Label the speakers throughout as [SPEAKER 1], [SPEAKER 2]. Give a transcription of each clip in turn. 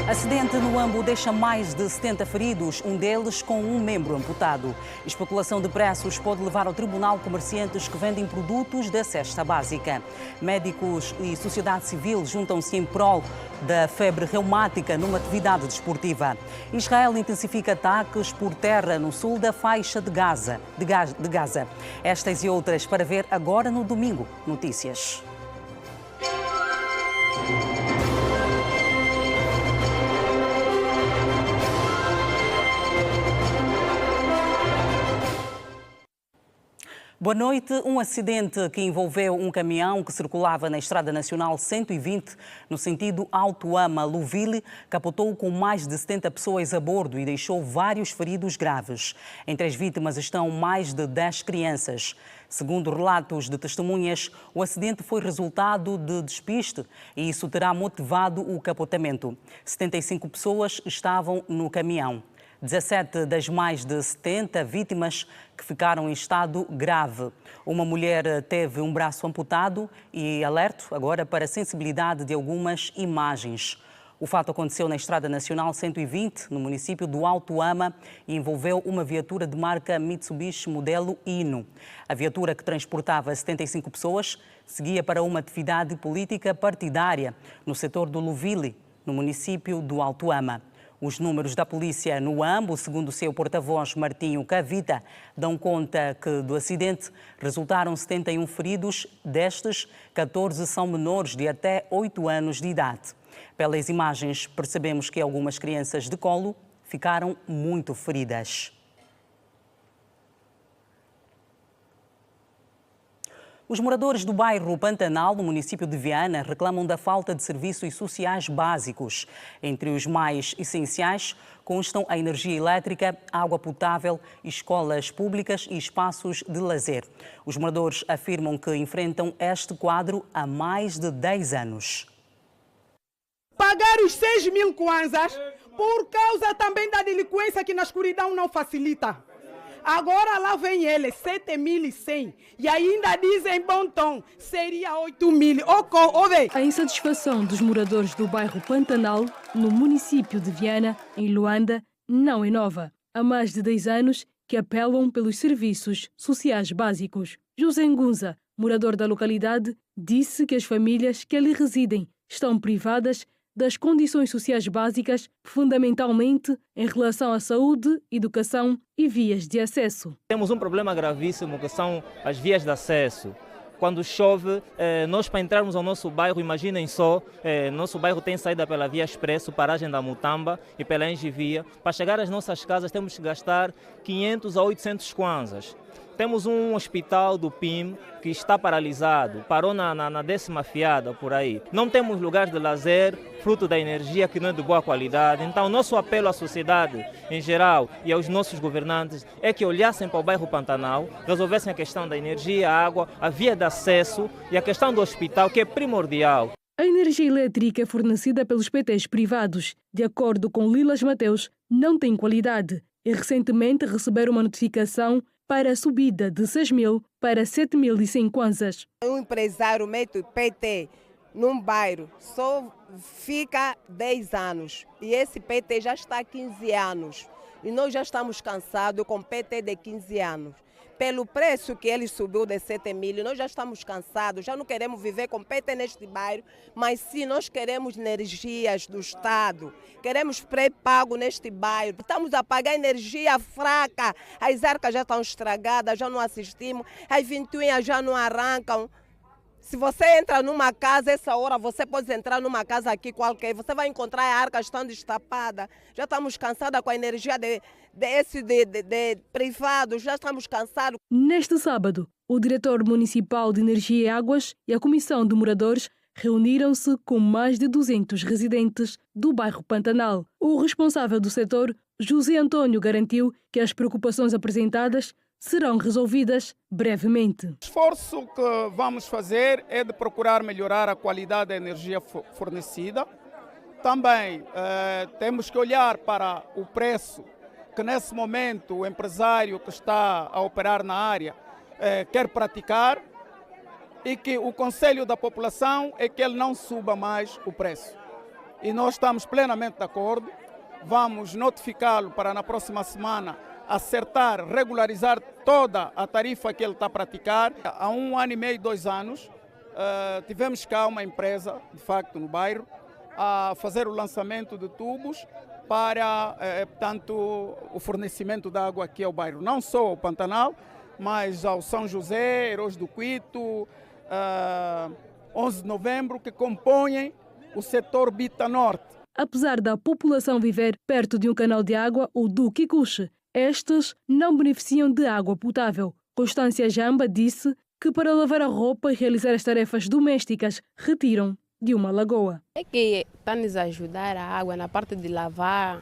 [SPEAKER 1] Acidente no Ambo deixa mais de 70 feridos, um deles com um membro amputado. Especulação de preços pode levar ao tribunal comerciantes que vendem produtos da cesta básica. Médicos e sociedade civil juntam-se em prol da febre reumática numa atividade desportiva. Israel intensifica ataques por terra no sul da faixa de Gaza. Estas e outras para ver agora no Domingo Notícias. Boa noite. Um acidente que envolveu um caminhão que circulava na Estrada Nacional 120, no sentido Alto Ama-Louville, capotou com mais de 70 pessoas a bordo e deixou vários feridos graves. Entre as vítimas estão mais de 10 crianças. Segundo relatos de testemunhas, o acidente foi resultado de despiste e isso terá motivado o capotamento. 75 pessoas estavam no caminhão. 17 das mais de 70 vítimas que ficaram em estado grave. Uma mulher teve um braço amputado e alerto agora para a sensibilidade de algumas imagens. O fato aconteceu na Estrada Nacional 120, no município do Alto Ama, e envolveu uma viatura de marca Mitsubishi modelo Hino. A viatura, que transportava 75 pessoas, seguia para uma atividade política partidária no setor do Louville, no município do Alto Ama. Os números da polícia no Ambo, segundo o seu porta-voz Martinho Cavita, dão conta que do acidente resultaram 71 feridos, destes 14 são menores de até 8 anos de idade. Pelas imagens percebemos que algumas crianças de colo ficaram muito feridas. Os moradores do bairro Pantanal, no município de Viana, reclamam da falta de serviços sociais básicos. Entre os mais essenciais constam a energia elétrica, água potável, escolas públicas e espaços de lazer. Os moradores afirmam que enfrentam este quadro há mais de 10 anos.
[SPEAKER 2] Pagar os 6.000 kwanzas por causa também da delinquência que na escuridão não facilita. Agora lá vem ele, 7.100, e ainda dizem bom tom, seria 8.000.
[SPEAKER 3] A insatisfação dos moradores do bairro Pantanal, no município de Viana, em Luanda, não é nova. Há mais de 10 anos que apelam pelos serviços sociais básicos. José Ngunza, morador da localidade, disse que as famílias que ali residem estão privadas das condições sociais básicas, fundamentalmente em relação à saúde, educação e vias de acesso.
[SPEAKER 4] Temos um problema gravíssimo que são as vias de acesso. Quando chove, nós para entrarmos ao nosso bairro, imaginem só, nosso bairro tem saída pela Via Expresso, paragem da Mutamba e pela Engivia. Para chegar às nossas casas temos que gastar 500 a 800 kwanzas. Temos um hospital do PIM que está paralisado, parou na 10ª fiada por aí. Não temos lugares de lazer, fruto da energia que não é de boa qualidade. Então, o nosso apelo à sociedade em geral e aos nossos governantes é que olhassem para o bairro Pantanal, resolvessem a questão da energia, a água, a via de acesso e a questão do hospital, que é primordial.
[SPEAKER 3] A energia elétrica fornecida pelos PTs privados, de acordo com Lilas Mateus, não tem qualidade e recentemente receberam uma notificação para a subida de 6.000 para 7.100 kwanzas.
[SPEAKER 2] Um empresário mete PT num bairro, só fica 10 anos e esse PT já está há 15 anos e nós já estamos cansados com PT de 15 anos. Pelo preço que ele subiu de 7.000, nós já estamos cansados, já não queremos viver com PT neste bairro, mas sim nós queremos energias do Estado, queremos pré-pago neste bairro. Estamos a pagar energia fraca, as arcas já estão estragadas, já não assistimos, as ventoinhas já não arrancam. Se você entra numa casa, essa hora você pode entrar numa casa aqui qualquer, você vai encontrar a arca estão destapada. Já estamos cansados com a energia de privados, já estamos cansados.
[SPEAKER 3] Neste sábado, o diretor municipal de Energia e Águas e a comissão de moradores reuniram-se com mais de 200 residentes do bairro Pantanal. O responsável do setor, José Antônio, garantiu que as preocupações apresentadas serão resolvidas brevemente.
[SPEAKER 5] O esforço que vamos fazer é de procurar melhorar a qualidade da energia fornecida. Também temos que olhar para o preço que nesse momento o empresário que está a operar na área quer praticar. e que o conselho da população é que ele não suba mais o preço. E nós estamos plenamente de acordo, vamos notificá-lo para na próxima semana acertar, regularizar toda a tarifa que ele está a praticar. Há 1 ano e meio, 2 anos, tivemos cá uma empresa, de facto, no bairro, a fazer o lançamento de tubos para, portanto, o fornecimento de água aqui ao bairro. Não só ao Pantanal, mas ao São José, Heróis do Quito, 11 de novembro, que compõem o setor Bita Norte.
[SPEAKER 3] Apesar da população viver perto de um canal de água, o do Kikuche, estes não beneficiam de água potável. Constância Jamba disse que para lavar a roupa e realizar as tarefas domésticas retiram de uma lagoa.
[SPEAKER 6] É que está-nos a ajudar a água na parte de lavar.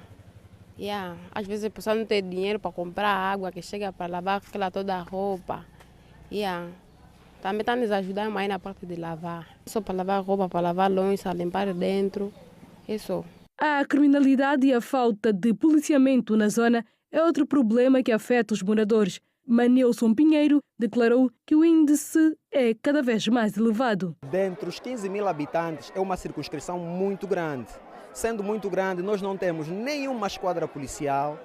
[SPEAKER 6] Às vezes a pessoa não tem dinheiro para comprar água que chega para lavar toda a roupa. Também está-nos a ajudar mais na parte de lavar. Só para lavar roupa, para lavar louça, limpar dentro. Isso.
[SPEAKER 3] A criminalidade e a falta de policiamento na zona é outro problema que afeta os moradores. Manilson Pinheiro declarou que o índice é cada vez mais elevado.
[SPEAKER 7] Dentre os 15 mil habitantes é uma circunscrição muito grande. Sendo muito grande, nós não temos nenhuma esquadra policial,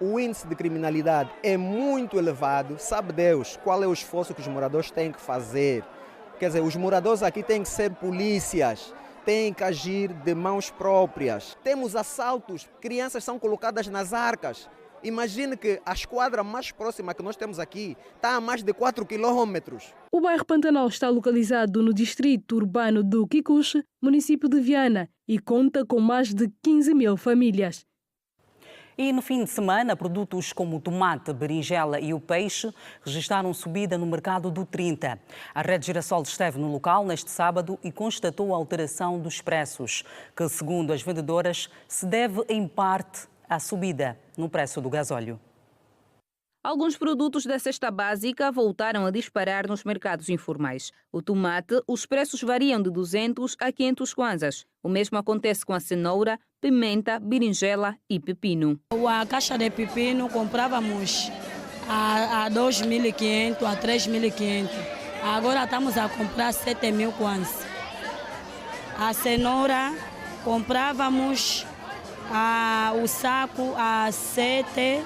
[SPEAKER 7] o índice de criminalidade é muito elevado. Sabe Deus qual é o esforço que os moradores têm que fazer. Quer dizer, os moradores aqui têm que ser polícias, têm que agir de mãos próprias. Temos assaltos, crianças são colocadas nas arcas. Imagine que a esquadra mais próxima que nós temos aqui está a mais de 4 quilômetros.
[SPEAKER 3] O bairro Pantanal está localizado no distrito urbano do Kikuche, município de Viana, e conta com mais de 15 mil famílias.
[SPEAKER 1] E no fim de semana, produtos como o tomate, berinjela e o peixe registraram subida no mercado do 30. A Rede Girassol esteve no local neste sábado e constatou a alteração dos preços, que, segundo as vendedoras, se deve em parte à subida no preço do gasóleo.
[SPEAKER 8] Alguns produtos da cesta básica voltaram a disparar nos mercados informais. O tomate, os preços variam de 200 a 500 kwanzas. O mesmo acontece com a cenoura, pimenta, berinjela e pepino.
[SPEAKER 9] A caixa de pepino comprávamos a 2.500, a 3.500. Agora estamos a comprar 7.000 kwanzas. A cenoura comprávamos o saco a 7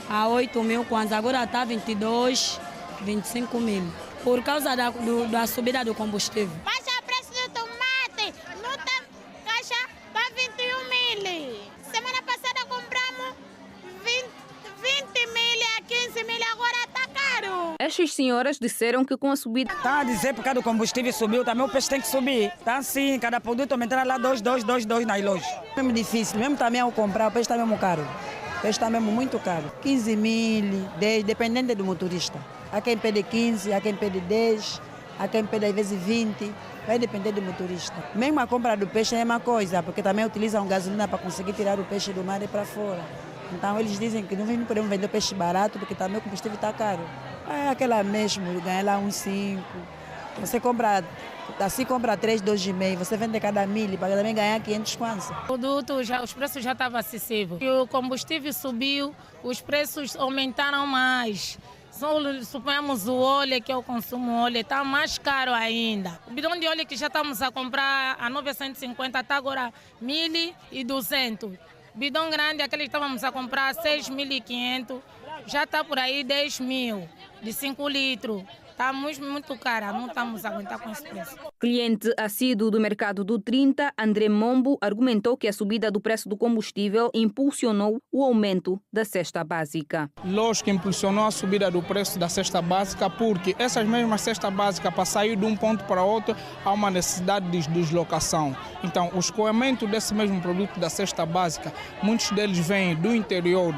[SPEAKER 9] a 8.000 kwanzas, agora está 22, 25 mil, por causa da subida do combustível.
[SPEAKER 10] Baixa o preço do tomate, não tá caixa para 21 mil. Semana passada compramos 20 mil a 15 mil, agora está caro.
[SPEAKER 8] Estas senhoras disseram que com a subida...
[SPEAKER 11] Está a dizer porque o combustível subiu, também o peixe tem que subir. Está assim, cada produto aumentar lá 2 nas lojas. É mesmo difícil, mesmo também ao comprar, o peixe está mesmo caro. O peixe está mesmo muito caro. 15 mil, 10, dependendo do motorista. Há quem pede 15, há quem pede 10, há quem pede às vezes 20. Vai depender do motorista. Mesmo a compra do peixe é a mesma coisa, porque também utilizam gasolina para conseguir tirar o peixe do mar e para fora. Então eles dizem que não podemos vender peixe barato porque também o combustível está caro. É aquela mesmo, ganha lá uns 5. Você compra, assim compra 3, 2,5. Você vende cada 1.000 para também ganhar 500 kwanzas.
[SPEAKER 12] Os preços já estavam acessíveis. O combustível subiu, os preços aumentaram mais. Suponhamos o óleo, que eu consumo óleo, está mais caro ainda. O bidão de óleo que já estamos a comprar a 950 está agora 1.200. Bidão grande, aquele que estávamos a comprar 6.500, já está por aí 10 mil, de 5 litros. Está muito cara, não estamos a aguentar com esse preço.
[SPEAKER 8] Cliente assíduo do mercado do 30, André Mombo, argumentou que a subida do preço do combustível impulsionou o aumento da cesta básica.
[SPEAKER 13] Lógico que impulsionou a subida do preço da cesta básica, porque essas mesmas cestas básicas, para sair de um ponto para outro, há uma necessidade de deslocação. Então, o escoamento desse mesmo produto da cesta básica, muitos deles vêm do interior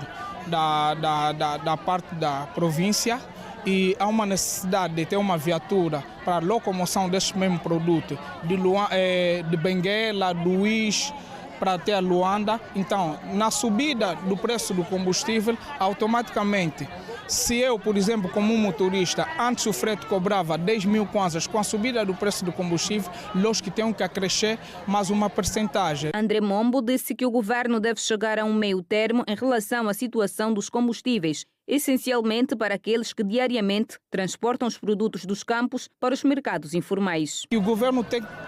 [SPEAKER 13] da parte da província, e há uma necessidade de ter uma viatura para a locomoção desse mesmo produto, de Benguela, do Uís, para até a Luanda. Então, na subida do preço do combustível, automaticamente, se eu, por exemplo, como um motorista, antes o frete cobrava 10 mil kwanzas, com a subida do preço do combustível, lógico que tem que acrescer mais uma percentagem.
[SPEAKER 8] André Mombo disse que o governo deve chegar a um meio termo em relação à situação dos combustíveis essencialmente para aqueles que diariamente transportam os produtos dos campos para os mercados informais.
[SPEAKER 13] E o governo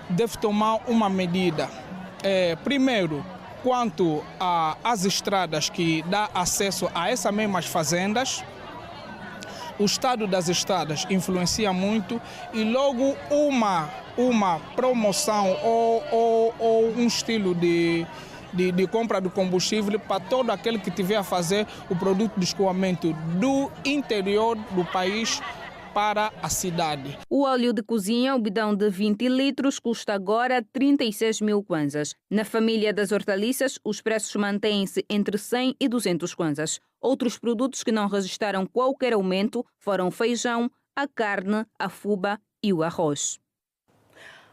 [SPEAKER 13] deve tomar uma medida. Primeiro, quanto às estradas que dá acesso a essas mesmas fazendas, o estado das estradas influencia muito e logo uma promoção ou um estilo de compra de combustível para todo aquele que tiver a fazer o produto de escoamento do interior do país para a cidade.
[SPEAKER 8] O óleo de cozinha, o bidão de 20 litros, custa agora 36 mil kwanzas. Na família das hortaliças, os preços mantêm-se entre 100 e 200 kwanzas. Outros produtos que não registraram qualquer aumento foram o feijão, a carne, a fuba e o arroz.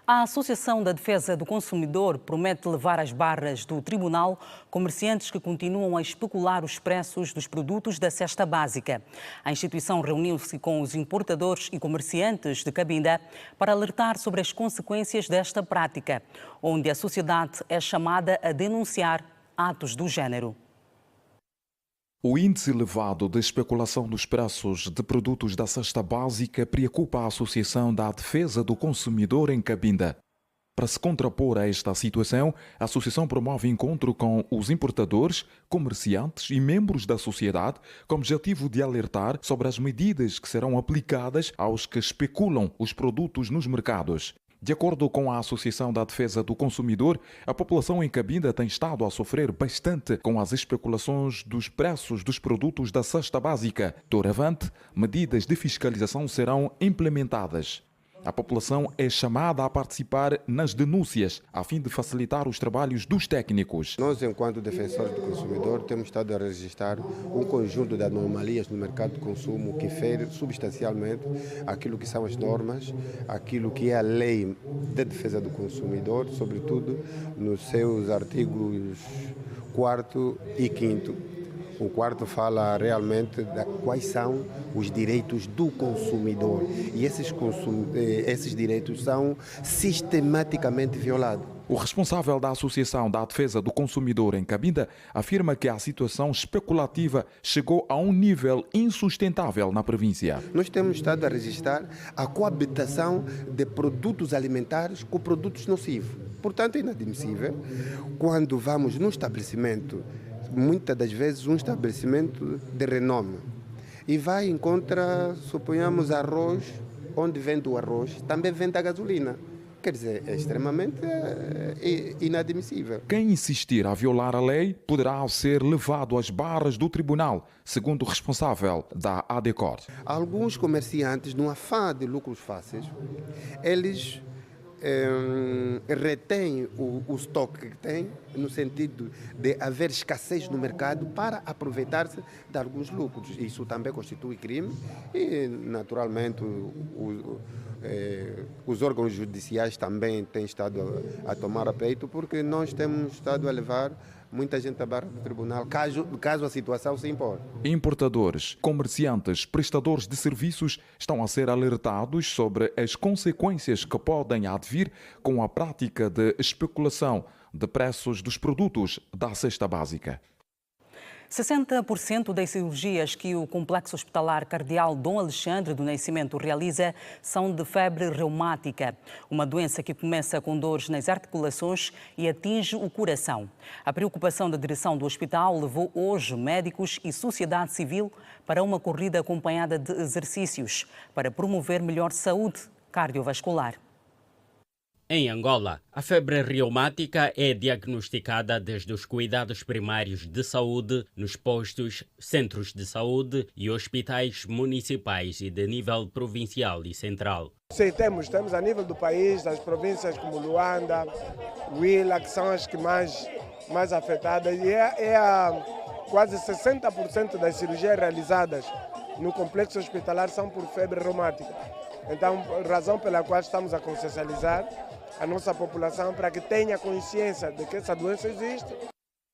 [SPEAKER 1] A Associação da Defesa do Consumidor promete levar às barras do tribunal comerciantes que continuam a especular os preços dos produtos da cesta básica. A instituição reuniu-se com os importadores e comerciantes de Cabinda para alertar sobre as consequências desta prática, onde a sociedade é chamada a denunciar atos do género.
[SPEAKER 14] O índice elevado de especulação dos preços de produtos da cesta básica preocupa a Associação da Defesa do Consumidor em Cabinda. Para se contrapor a esta situação, a associação promove encontro com os importadores, comerciantes e membros da sociedade com o objetivo de alertar sobre as medidas que serão aplicadas aos que especulam os produtos nos mercados. De acordo com a Associação da Defesa do Consumidor, a população em Cabinda tem estado a sofrer bastante com as especulações dos preços dos produtos da cesta básica. Doravante, medidas de fiscalização serão implementadas. A população é chamada a participar nas denúncias, a fim de facilitar os trabalhos dos técnicos.
[SPEAKER 15] Nós, enquanto defensores do consumidor, temos estado a registrar um conjunto de anomalias no mercado de consumo que fere substancialmente aquilo que são as normas, aquilo que é a lei de defesa do consumidor, sobretudo nos seus artigos 4º e 5º. O quarto fala realmente de quais são os direitos do consumidor e esses direitos são sistematicamente violados.
[SPEAKER 14] O responsável da Associação da Defesa do Consumidor em Cabinda afirma que a situação especulativa chegou a um nível insustentável na província.
[SPEAKER 15] Nós temos estado a registrar a coabitação de produtos alimentares com produtos nocivos. Portanto, é inadmissível quando vamos num estabelecimento, muitas das vezes um estabelecimento de renome, e vai encontrar, suponhamos, arroz, onde vende o arroz, também vende a gasolina. Quer dizer, é extremamente inadmissível.
[SPEAKER 14] Quem insistir a violar a lei poderá ser levado às barras do tribunal, segundo o responsável da ADECOR.
[SPEAKER 15] Alguns comerciantes, no afã de lucros fáceis, eles retém o estoque que tem, no sentido de haver escassez no mercado para aproveitar-se de alguns lucros. Isso também constitui crime e, naturalmente, os órgãos judiciais também têm estado a tomar a peito, porque nós temos estado a levar muita gente à barra do tribunal, caso a situação se impor.
[SPEAKER 14] Importadores, comerciantes, prestadores de serviços estão a ser alertados sobre as consequências que podem advir com a prática de especulação de preços dos produtos da cesta básica.
[SPEAKER 1] 60% das cirurgias que o Complexo Hospitalar Cardeal Dom Alexandre do Nascimento realiza são de febre reumática, uma doença que começa com dores nas articulações e atinge o coração. A preocupação da direção do hospital levou hoje médicos e sociedade civil para uma corrida acompanhada de exercícios para promover melhor saúde cardiovascular.
[SPEAKER 16] Em Angola, a febre reumática é diagnosticada desde os cuidados primários de saúde nos postos, centros de saúde e hospitais municipais e de nível provincial e central.
[SPEAKER 17] Sim, temos a nível do país, as províncias como Luanda, Huila, que são as que mais afetadas, e quase 60% das cirurgias realizadas no complexo hospitalar são por febre reumática. Então, razão pela qual estamos a consciencializar a nossa população para que tenha consciência de que essa doença existe.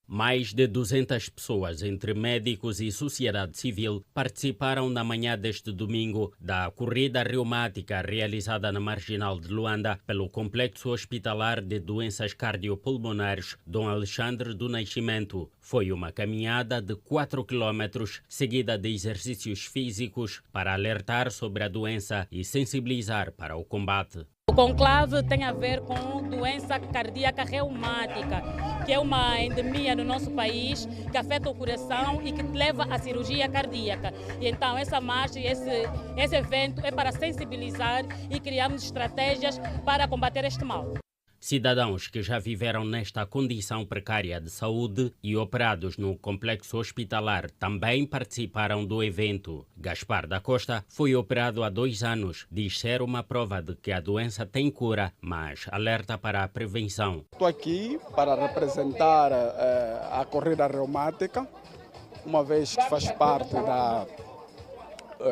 [SPEAKER 16] Mais de 200 pessoas, entre médicos e sociedade civil, participaram na manhã deste domingo da corrida reumática realizada na Marginal de Luanda pelo Complexo Hospitalar de Doenças Cardiopulmonares Dom Alexandre do Nascimento. Foi uma caminhada de 4 quilómetros, seguida de exercícios físicos para alertar sobre a doença e sensibilizar para o combate.
[SPEAKER 18] O conclave tem a ver com doença cardíaca reumática, que é uma endemia no nosso país, que afeta o coração e que leva à cirurgia cardíaca. E então essa marcha, esse evento é para sensibilizar e criarmos estratégias para combater este mal.
[SPEAKER 16] Cidadãos que já viveram nesta condição precária de saúde e operados no complexo hospitalar também participaram do evento. Gaspar da Costa foi operado há 2 anos. Diz ser uma prova de que a doença tem cura, mas alerta para a prevenção.
[SPEAKER 5] Estou aqui para representar a corrida reumática, uma vez que faz parte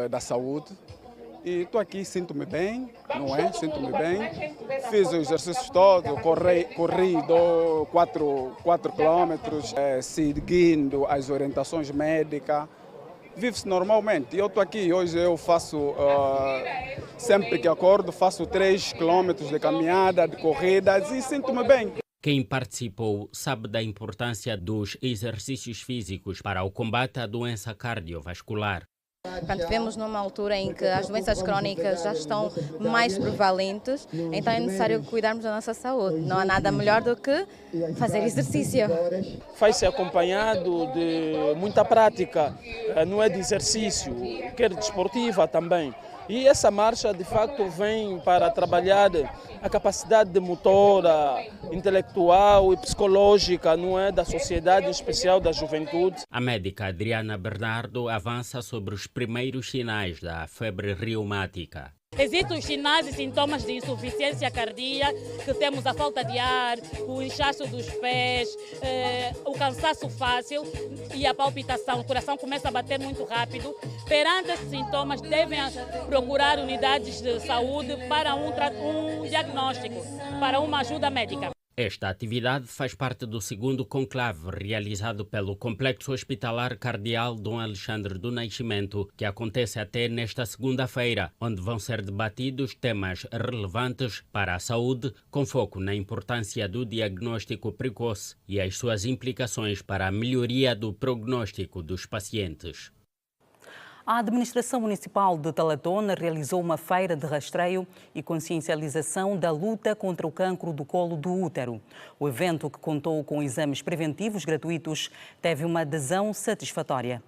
[SPEAKER 5] da saúde. E estou aqui, sinto-me bem, não é? Sinto-me bem. Fiz os exercícios todos, corri 4 quilômetros, seguindo as orientações médicas. Vive-se normalmente. Eu estou aqui, hoje eu faço, sempre que acordo, faço 3 quilômetros de caminhada, de corridas e sinto-me bem.
[SPEAKER 16] Quem participou sabe da importância dos exercícios físicos para o combate à doença cardiovascular.
[SPEAKER 19] Portanto, vivemos numa altura em que as doenças crónicas já estão mais prevalentes, então é necessário cuidarmos da nossa saúde. Não há nada melhor do que fazer exercício.
[SPEAKER 20] Faz-se acompanhado de muita prática, não é de exercício, quer desportiva também. E essa marcha, de facto, vem para trabalhar a capacidade motora, intelectual e psicológica, não é, da sociedade, em especial da juventude.
[SPEAKER 16] A médica Adriana Bernardo avança sobre os primeiros sinais da febre reumática.
[SPEAKER 18] Existem os sinais e sintomas de insuficiência cardíaca, que temos a falta de ar, o inchaço dos pés, o cansaço fácil e a palpitação. O coração começa a bater muito rápido. Perante esses sintomas, devem procurar unidades de saúde para um diagnóstico, para uma ajuda médica.
[SPEAKER 16] Esta atividade faz parte do segundo conclave realizado pelo Complexo Hospitalar Cardial Dom Alexandre do Nascimento, que acontece até nesta segunda-feira, onde vão ser debatidos temas relevantes para a saúde, com foco na importância do diagnóstico precoce e as suas implicações para a melhoria do prognóstico dos pacientes.
[SPEAKER 1] A Administração Municipal de Talatona realizou uma feira de rastreio e consciencialização da luta contra o cancro do colo do útero. O evento, que contou com exames preventivos gratuitos, teve uma adesão satisfatória.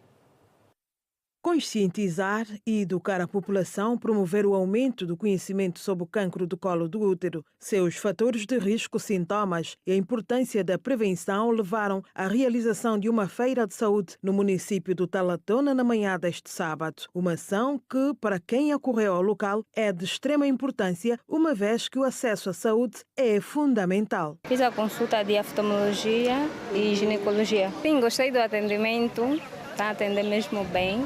[SPEAKER 21] Conscientizar e educar a população, promover o aumento do conhecimento sobre o cancro do colo do útero, seus fatores de risco, sintomas e a importância da prevenção levaram à realização de uma feira de saúde no município do Talatona na manhã deste sábado. Uma ação que, para quem acorreu ao local, é de extrema importância, uma vez que o acesso à saúde é fundamental.
[SPEAKER 22] Fiz a consulta de oftalmologia e ginecologia. Sim, gostei do atendimento, está a atender mesmo bem.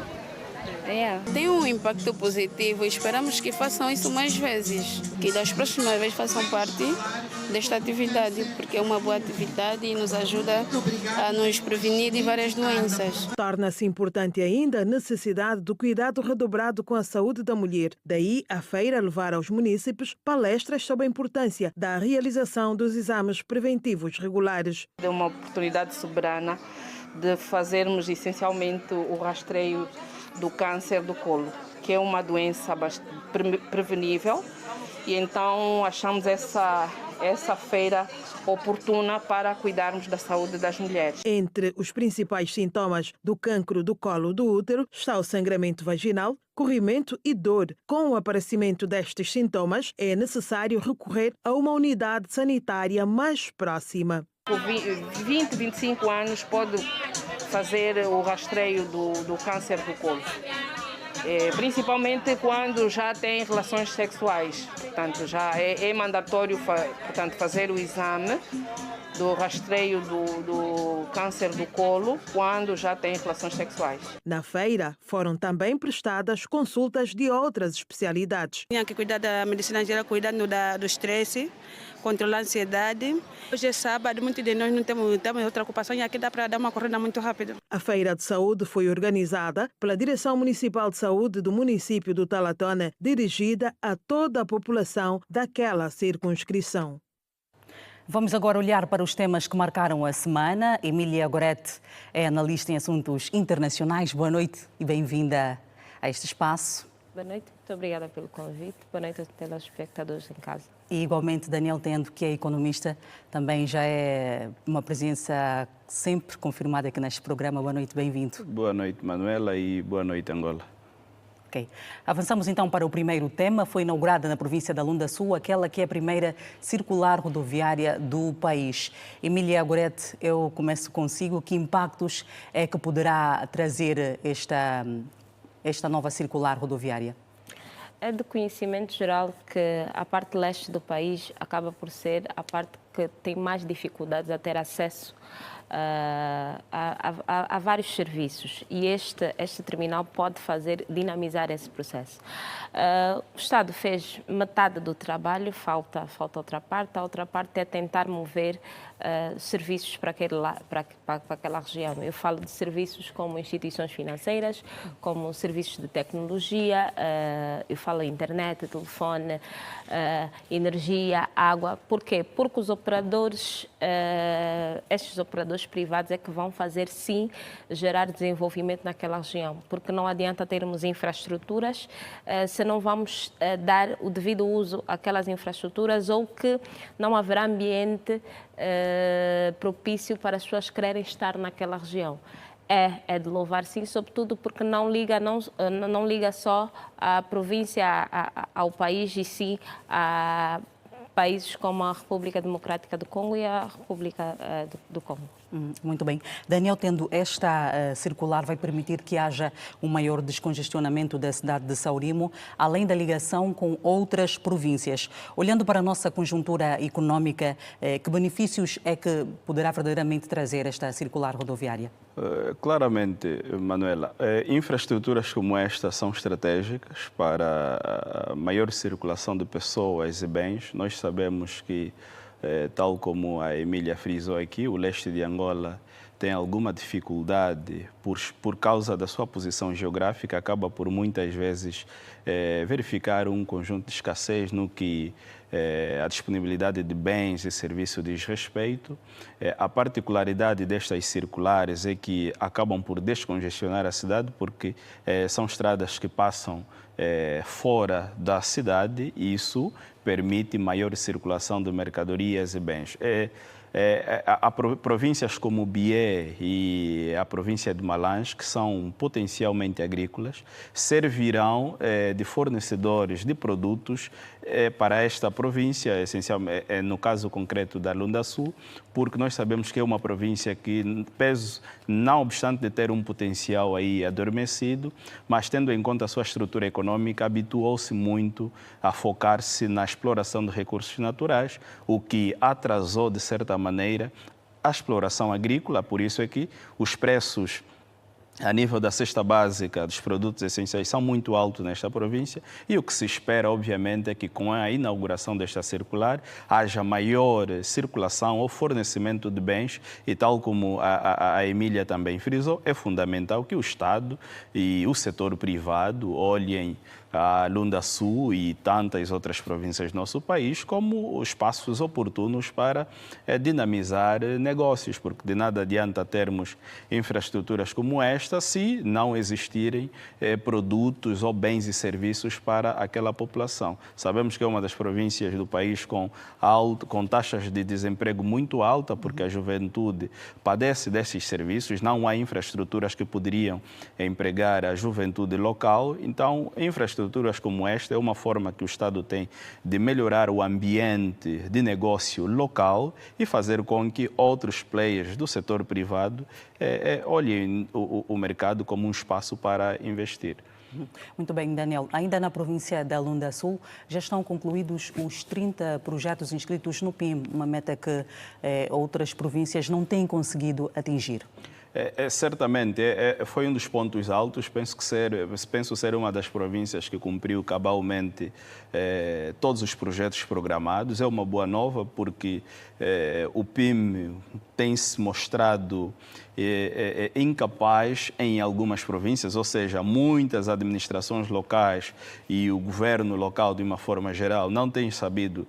[SPEAKER 6] Tem um impacto positivo e esperamos que façam isso mais vezes, que das próximas vezes façam parte desta atividade, porque é uma boa atividade e nos ajuda a nos prevenir de várias doenças.
[SPEAKER 21] Torna-se importante ainda a necessidade do cuidado redobrado com a saúde da mulher. Daí a feira levar aos munícipes palestras sobre a importância da realização dos exames preventivos regulares.
[SPEAKER 23] É uma oportunidade soberana de fazermos essencialmente o rastreio do câncer do colo, que é uma doença prevenível, e então achamos essa feira oportuna para cuidarmos da saúde das mulheres.
[SPEAKER 21] Entre os principais sintomas do cancro do colo do útero está o sangramento vaginal, corrimento e dor. Com o aparecimento destes sintomas, é necessário recorrer a uma unidade sanitária mais próxima.
[SPEAKER 23] Por 20, 25 anos pode fazer o rastreio do câncer do colo, principalmente quando já tem relações sexuais. Portanto, já é mandatório fazer o exame do rastreio do câncer do colo quando já têm relações sexuais.
[SPEAKER 21] Na feira foram também prestadas consultas de outras especialidades.
[SPEAKER 2] Tinha que cuidar da medicina geral, cuidando do estresse, controlar a ansiedade. Hoje é sábado, muitos de nós não temos outra ocupação e aqui dá para dar uma corrida muito rápida.
[SPEAKER 21] A feira de saúde foi organizada pela Direção Municipal de Saúde do município do Talatona, dirigida a toda a população daquela circunscrição.
[SPEAKER 1] Vamos agora olhar para os temas que marcaram a semana. Emília Gorete é analista em assuntos internacionais. Boa noite e bem-vinda a este espaço.
[SPEAKER 4] Boa noite, muito obrigada pelo convite. Boa noite aos telespectadores em casa.
[SPEAKER 1] E igualmente Daniel Tendo, que é economista, também já é uma presença sempre confirmada aqui neste programa. Boa noite, bem-vindo.
[SPEAKER 7] Boa noite, Manuela, e boa noite, Angola.
[SPEAKER 1] Ok. Avançamos então para o primeiro tema. Foi inaugurada na província da Lunda Sul aquela que é a primeira circular rodoviária do país. Emília Gorete, eu começo consigo. Que impactos é que poderá trazer esta nova circular rodoviária?
[SPEAKER 4] É de conhecimento geral que a parte leste do país acaba por ser a parte que tem mais dificuldades a ter acesso a vários serviços, e este terminal pode dinamizar esse processo. O Estado fez metade do trabalho, falta outra parte. A outra parte é tentar mover serviços para aquela região. Eu falo de serviços como instituições financeiras, como serviços de tecnologia, eu falo internet, telefone, energia, água. Por quê? Porque os operadores, estes operadores privados é que vão fazer, sim, gerar desenvolvimento naquela região, porque não adianta termos infraestruturas se não vamos dar o devido uso àquelas infraestruturas, ou que não haverá ambiente propício para as pessoas quererem estar naquela região. É de louvar, sim, sobretudo porque não liga só a província ao país, e sim a países como a República Democrática do Congo e a República do Congo.
[SPEAKER 1] Muito bem. Daniel, tendo esta circular, vai permitir que haja um maior descongestionamento da cidade de Saurimo, além da ligação com outras províncias. Olhando para a nossa conjuntura económica, que benefícios é que poderá verdadeiramente trazer esta circular rodoviária?
[SPEAKER 7] Claramente, Manuela, infraestruturas como esta são estratégicas para a maior circulação de pessoas e bens. Nós sabemos que, tal como a Emília frisou aqui, o leste de Angola tem alguma dificuldade por causa da sua posição geográfica, acaba por muitas vezes verificar um conjunto de escassez no que a disponibilidade de bens e serviços diz respeito. A particularidade destas circulares é que acabam por descongestionar a cidade, porque são estradas que passam fora da cidade, e isso permite maior circulação de mercadorias e bens. Províncias como Bié e a província de Malange, que são potencialmente agrícolas, servirão de fornecedores de produtos para esta província, essencialmente no caso concreto da Lunda Sul, porque nós sabemos que é uma província que, não obstante de ter um potencial aí adormecido, mas tendo em conta a sua estrutura econômica, habituou-se muito a focar-se na exploração de recursos naturais, o que atrasou, de certa maneira, a exploração agrícola. Por isso é que os preços a nível da cesta básica dos produtos essenciais são muito altos nesta província, e o que se espera, obviamente, é que com a inauguração desta circular haja maior circulação ou fornecimento de bens, e tal como a Emília também frisou, é fundamental que o Estado e o setor privado olhem a Lunda Sul e tantas outras províncias do nosso país como espaços oportunos para dinamizar negócios, porque de nada adianta termos infraestruturas como esta se não existirem produtos ou bens e serviços para aquela população. Sabemos que é uma das províncias do país com taxas de desemprego muito alta, porque a juventude padece desses serviços, não há infraestruturas que poderiam empregar a juventude local. Então, infraestruturas como esta é uma forma que o Estado tem de melhorar o ambiente de negócio local e fazer com que outros players do setor privado olhem o mercado como um espaço para investir.
[SPEAKER 1] Muito bem, Daniel. Ainda na província da Lunda Sul, já estão concluídos os 30 projetos inscritos no PIM, uma meta que outras províncias não têm conseguido atingir.
[SPEAKER 7] Certamente, foi um dos pontos altos. Penso ser uma das províncias que cumpriu cabalmente todos os projetos programados. É uma boa nova porque o PIM tem se mostrado incapaz em algumas províncias, ou seja, muitas administrações locais e o governo local, de uma forma geral, não têm sabido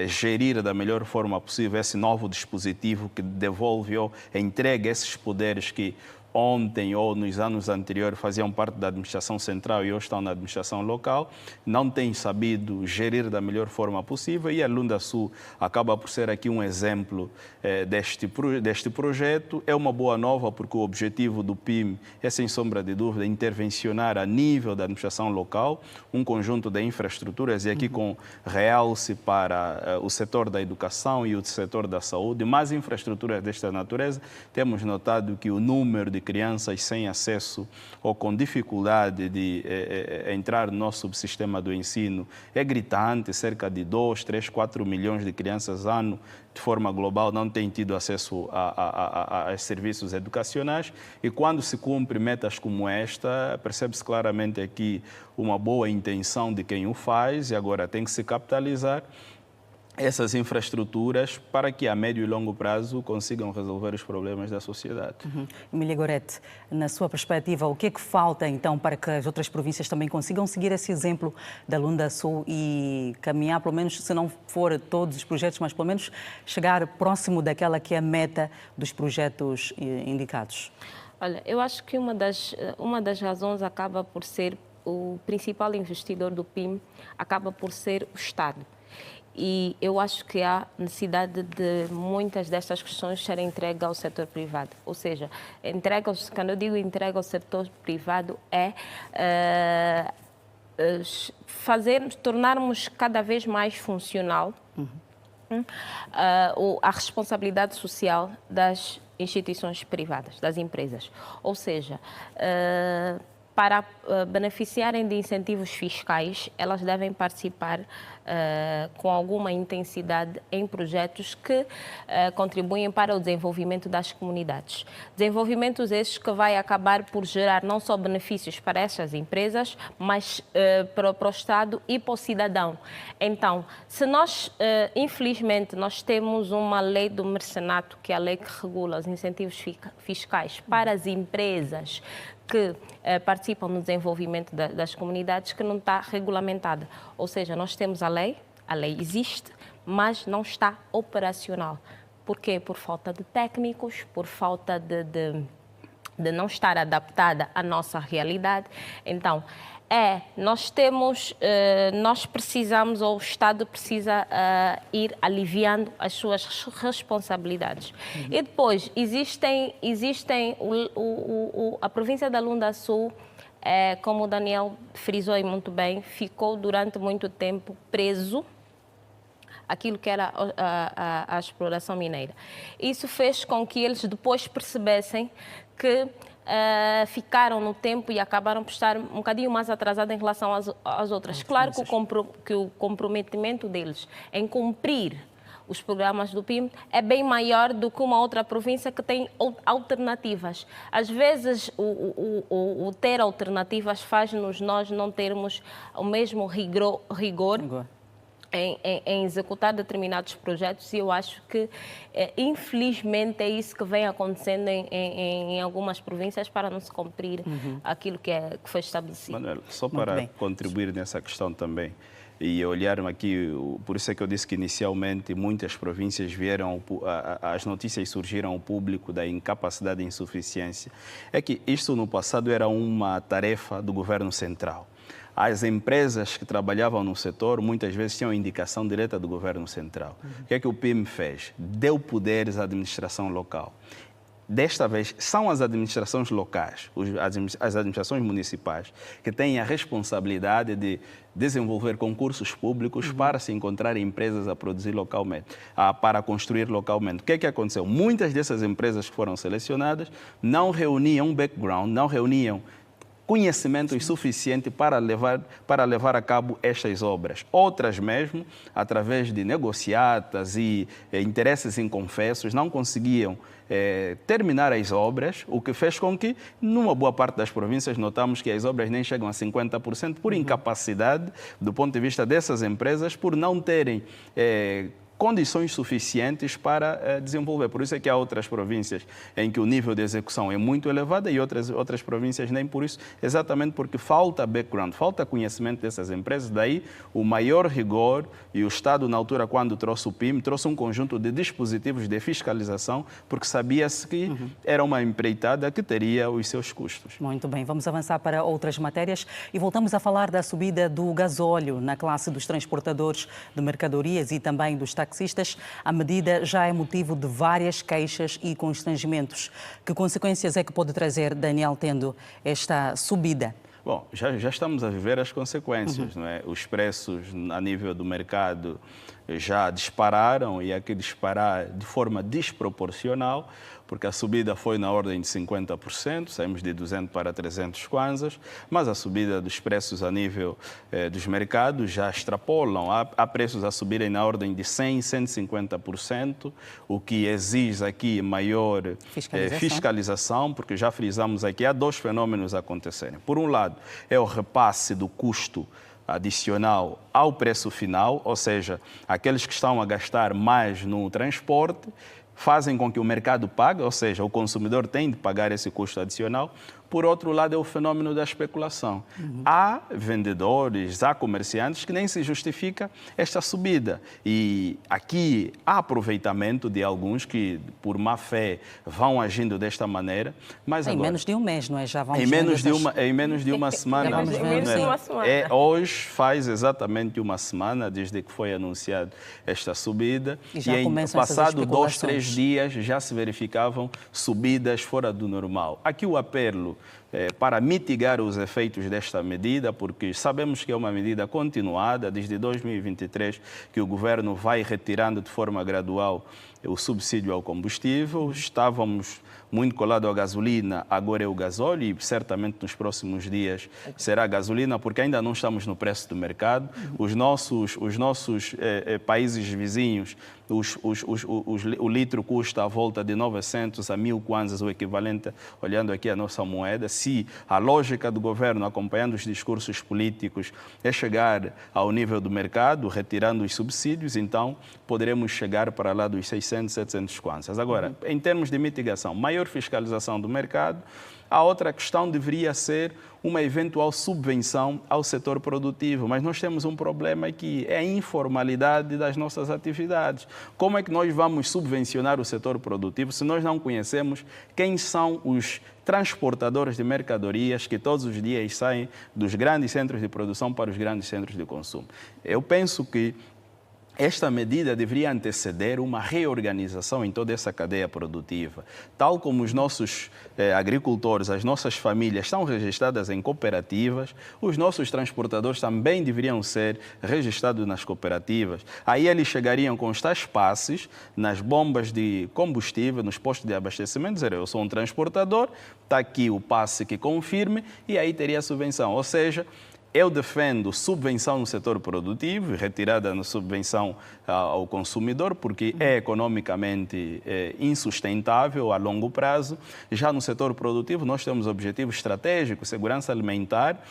[SPEAKER 7] gerir da melhor forma possível esse novo dispositivo que devolve ou entrega esses poderes que ontem ou nos anos anteriores faziam parte da administração central e hoje estão na administração local, não têm sabido gerir da melhor forma possível, e a Lunda Sul acaba por ser aqui um exemplo deste projeto. É uma boa nova porque o objetivo do PIM é, sem sombra de dúvida, intervencionar a nível da administração local um conjunto de infraestruturas, e aqui com realce para o setor da educação e o setor da saúde, mais infraestruturas desta natureza. Temos notado que o número de crianças sem acesso ou com dificuldade de entrar no nosso subsistema do ensino é gritante. Cerca de 2, 3, 4 milhões de crianças ano, de forma global, não têm tido acesso a serviços educacionais, e quando se cumpre metas como esta, percebe-se claramente aqui uma boa intenção de quem o faz, e agora tem que se capitalizar essas infraestruturas para que a médio e longo prazo consigam resolver os problemas da sociedade.
[SPEAKER 1] Emília Gorete, na sua perspectiva, o que é que falta então para que as outras províncias também consigam seguir esse exemplo da Lunda Sul e caminhar, pelo menos, se não for todos os projetos, mas pelo menos chegar próximo daquela que é a meta dos projetos indicados?
[SPEAKER 4] Olha, eu acho que uma das razões acaba por ser o principal investidor do PIM, acaba por ser o Estado. E eu acho que há necessidade de muitas destas questões serem entregues ao setor privado. Ou seja, quando eu digo entrega ao setor privado, tornarmos cada vez mais funcional a responsabilidade social das instituições privadas, das empresas. Ou seja, para beneficiarem de incentivos fiscais, elas devem participar com alguma intensidade em projetos que contribuem para o desenvolvimento das comunidades. Desenvolvimentos esses que vai acabar por gerar não só benefícios para essas empresas, mas para o Estado e para o cidadão. Então, se nós, infelizmente, nós temos uma lei do mercenato, que é a lei que regula os incentivos fiscais para as empresas que participam no desenvolvimento das comunidades, que não está regulamentada. Ou seja, nós temos a lei existe, mas não está operacional. Por quê? Por falta de técnicos, por falta de não estar adaptada à nossa realidade. Então, nós precisamos, ou o Estado precisa ir aliviando as suas responsabilidades. E depois, a província da Lunda Sul, como o Daniel frisou muito bem, ficou durante muito tempo preso aquilo que era a exploração mineira. Isso fez com que eles depois percebessem que ficaram no tempo e acabaram por estar um bocadinho mais atrasados em relação às outras. Claro que o comprometimento deles em cumprir os programas do PIM é bem maior do que uma outra província que tem alternativas. Às vezes, o ter alternativas faz-nos nós não termos o mesmo rigor em executar determinados projetos, e eu acho que, infelizmente, é isso que vem acontecendo em algumas províncias para não se cumprir aquilo que foi estabelecido.
[SPEAKER 7] Manuel, só para contribuir nessa questão também, e olharam aqui, por isso é que eu disse que inicialmente muitas províncias vieram, as notícias surgiram ao público da incapacidade e insuficiência, é que isto no passado era uma tarefa do governo central. As empresas que trabalhavam no setor muitas vezes tinham indicação direta do governo central. O que é que o PIM fez? Deu poderes à administração local. Desta vez, são as administrações locais, as administrações municipais, que têm a responsabilidade de desenvolver concursos públicos para se encontrar empresas a produzir localmente, para construir localmente. O que é que aconteceu? Muitas dessas empresas que foram selecionadas não reuniam background, não reuniam conhecimento suficiente para levar a cabo estas obras. Outras mesmo, através de negociatas e interesses inconfessos, não conseguiam terminar as obras, o que fez com que, numa boa parte das províncias, notamos que as obras nem chegam a 50% por incapacidade, do ponto de vista dessas empresas, por não terem condições suficientes para desenvolver. Por isso é que há outras províncias em que o nível de execução é muito elevado e outras províncias nem por isso, exatamente porque falta background, falta conhecimento dessas empresas. Daí o maior rigor, e o Estado, na altura, quando trouxe o PIM, trouxe um conjunto de dispositivos de fiscalização, porque sabia-se que era uma empreitada que teria os seus custos.
[SPEAKER 1] Muito bem, vamos avançar para outras matérias e voltamos a falar da subida do gasóleo na classe dos transportadores de mercadorias e também dos taxistas. A medida já é motivo de várias queixas e constrangimentos. Que consequências é que pode trazer, Daniel, tendo esta subida?
[SPEAKER 7] Bom, já estamos a viver as consequências, não é? Os preços a nível do mercado já dispararam e aqui disparar de forma desproporcional, porque a subida foi na ordem de 50%, saímos de 200 para 300 kwanzas, mas a subida dos preços a nível dos mercados já extrapolam. Há preços a subirem na ordem de 100%, 150%, o que exige aqui maior fiscalização, porque já frisamos aqui, há dois fenômenos a acontecerem. Por um lado, é o repasse do custo adicional ao preço final, ou seja, aqueles que estão a gastar mais no transporte fazem com que o mercado pague, ou seja, o consumidor tem de pagar esse custo adicional. Por outro lado, é o fenômeno da especulação. Há vendedores, há comerciantes que nem se justifica esta subida. E aqui há aproveitamento de alguns que, por má fé, vão agindo desta maneira. Mas
[SPEAKER 1] em
[SPEAKER 7] agora,
[SPEAKER 1] menos de um mês, não é? Já vamos
[SPEAKER 7] em menos de uma semana. Hoje faz exatamente uma semana desde que foi anunciado esta subida. E passado 2, 3 dias já se verificavam subidas fora do normal. Aqui o apelo para mitigar os efeitos desta medida, porque sabemos que é uma medida continuada, desde 2023, que o governo vai retirando de forma gradual o subsídio ao combustível. Estávamos muito colados à gasolina, agora é o gasóleo e certamente nos próximos dias será a gasolina, porque ainda não estamos no preço do mercado. Os nossos países vizinhos, o litro custa à volta de 900 a 1.000 kwanzas, o equivalente, olhando aqui a nossa moeda. Se a lógica do governo, acompanhando os discursos políticos, é chegar ao nível do mercado, retirando os subsídios, então poderemos chegar para lá dos 600, 700 kwanzas. Agora, em termos de mitigação, maior fiscalização do mercado. A outra questão deveria ser uma eventual subvenção ao setor produtivo, mas nós temos um problema aqui, é a informalidade das nossas atividades. Como é que nós vamos subvencionar o setor produtivo se nós não conhecemos quem são os transportadores de mercadorias que todos os dias saem dos grandes centros de produção para os grandes centros de consumo? Eu penso que esta medida deveria anteceder uma reorganização em toda essa cadeia produtiva. Tal como os nossos agricultores, as nossas famílias estão registradas em cooperativas, os nossos transportadores também deveriam ser registrados nas cooperativas. Aí eles chegariam com os tais passes nas bombas de combustível, nos postos de abastecimento, dizer, eu sou um transportador, está aqui o passe que confirme, e aí teria subvenção. Ou seja, eu defendo subvenção no setor produtivo, retirada na subvenção ao consumidor, porque é economicamente insustentável a longo prazo. Já no setor produtivo, nós temos objetivos estratégicos, segurança alimentar,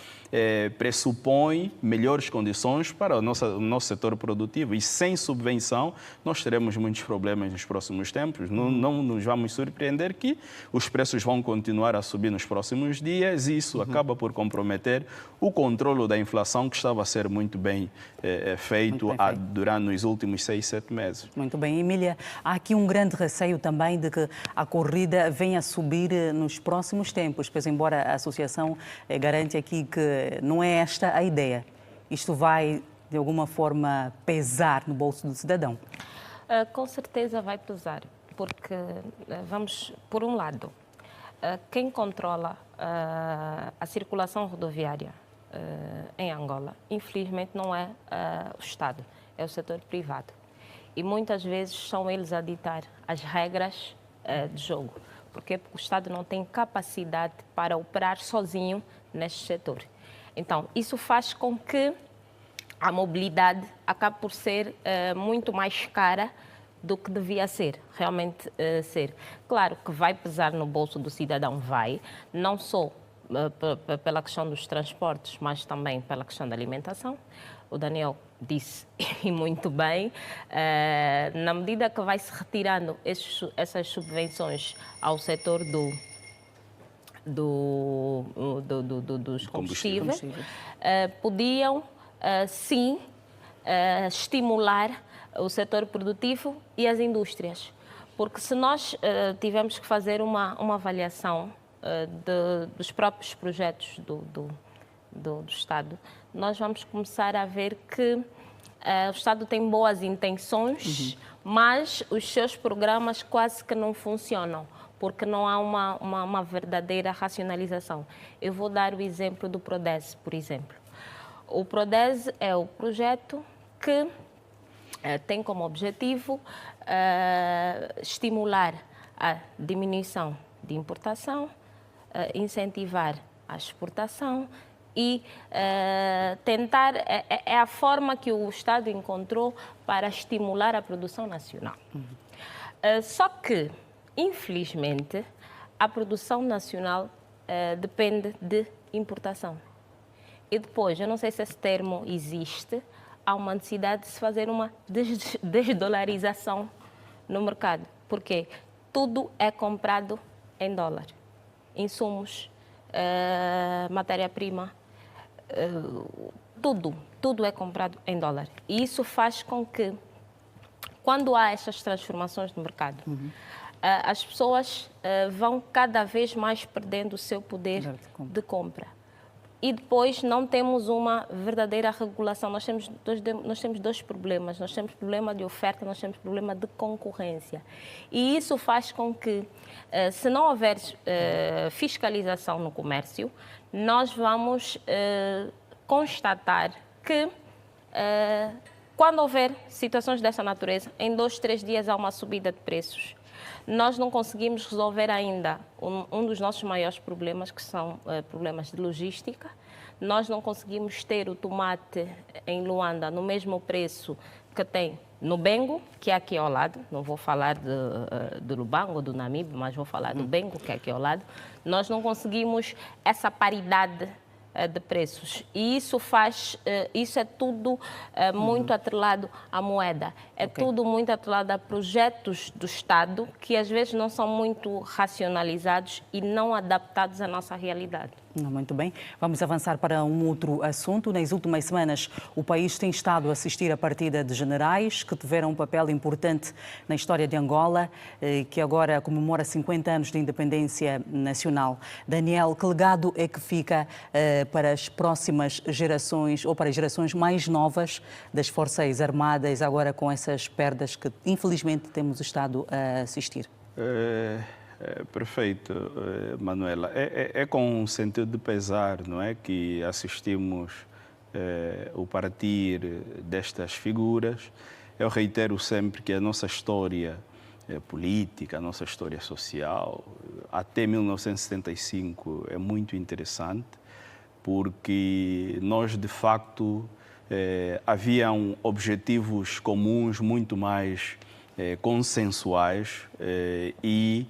[SPEAKER 7] pressupõe melhores condições para o nosso setor produtivo. E sem subvenção, nós teremos muitos problemas nos próximos tempos. Não nos vamos surpreender que os preços vão continuar a subir nos próximos dias e isso acaba por comprometer o controle da inflação que estava a ser muito bem feito durante os últimos 6, 7 meses.
[SPEAKER 1] Muito bem. Emília, há aqui um grande receio também de que a corrida venha a subir nos próximos tempos, pois embora a associação garante aqui que não é esta a ideia. Isto vai, de alguma forma, pesar no bolso do cidadão?
[SPEAKER 4] Com certeza vai pesar, porque, vamos, por um lado, quem controla a circulação rodoviária em Angola, infelizmente, não é o Estado, é o setor privado. E muitas vezes são eles a ditar as regras de jogo. Porquê? Porque o Estado não tem capacidade para operar sozinho neste setor. Então, isso faz com que a mobilidade acabe por ser muito mais cara do que devia ser, realmente ser. Claro que vai pesar no bolso do cidadão, vai, não só pela questão dos transportes, mas também pela questão da alimentação. O Daniel disse, e muito bem, na medida que vai se retirando essas subvenções ao setor dos combustíveis, podiam, sim, estimular o setor produtivo e as indústrias. Porque se nós tivermos que fazer uma avaliação dos próprios projetos do Estado, nós vamos começar a ver que o Estado tem boas intenções, mas os seus programas quase que não funcionam, porque não há uma verdadeira racionalização. Eu vou dar o exemplo do Prodese, por exemplo. O Prodese é o projeto que tem como objetivo estimular a diminuição de importação, incentivar a exportação e tentar, é a forma que o Estado encontrou para estimular a produção nacional. Só que, infelizmente, a produção nacional depende de importação. E depois, eu não sei se esse termo existe, há uma necessidade de se fazer uma desdolarização no mercado. Porque tudo é comprado em dólar. Insumos, matéria-prima, tudo é comprado em dólar. E isso faz com que, quando há essas transformações no mercado, as pessoas vão cada vez mais perdendo o seu poder de compra. E depois não temos uma verdadeira regulação. Nós temos dois problemas. Nós temos problema de oferta, nós temos problema de concorrência. E isso faz com que, se não houver fiscalização no comércio, nós vamos constatar que, quando houver situações dessa natureza, em 2, 3 dias há uma subida de preços. Nós não conseguimos resolver ainda um dos nossos maiores problemas, que são problemas de logística. Nós não conseguimos ter o tomate em Luanda no mesmo preço que tem no Bengo, que é aqui ao lado. Não vou falar do Lubango ou do Namibe, mas vou falar do Bengo, que é aqui ao lado. Nós não conseguimos essa paridade de preços. E isso é tudo muito atrelado à moeda. É tudo muito atrelado a projetos do Estado que às vezes não são muito racionalizados e não adaptados à nossa realidade.
[SPEAKER 1] Muito bem. Vamos avançar para um outro assunto. Nas últimas semanas, o país tem estado a assistir à partida de generais que tiveram um papel importante na história de Angola, que agora comemora 50 anos de independência nacional. Daniel, que legado é que fica para as próximas gerações ou para as gerações mais novas das Forças Armadas, agora com essas perdas que, infelizmente, temos estado a assistir?
[SPEAKER 7] Perfeito, Manuela. É com um sentido de pesar, não é, que assistimos o partir destas figuras. Eu reitero sempre que a nossa história política, a nossa história social, até 1975 é muito interessante, porque nós, de facto, haviam objetivos comuns muito mais consensuais e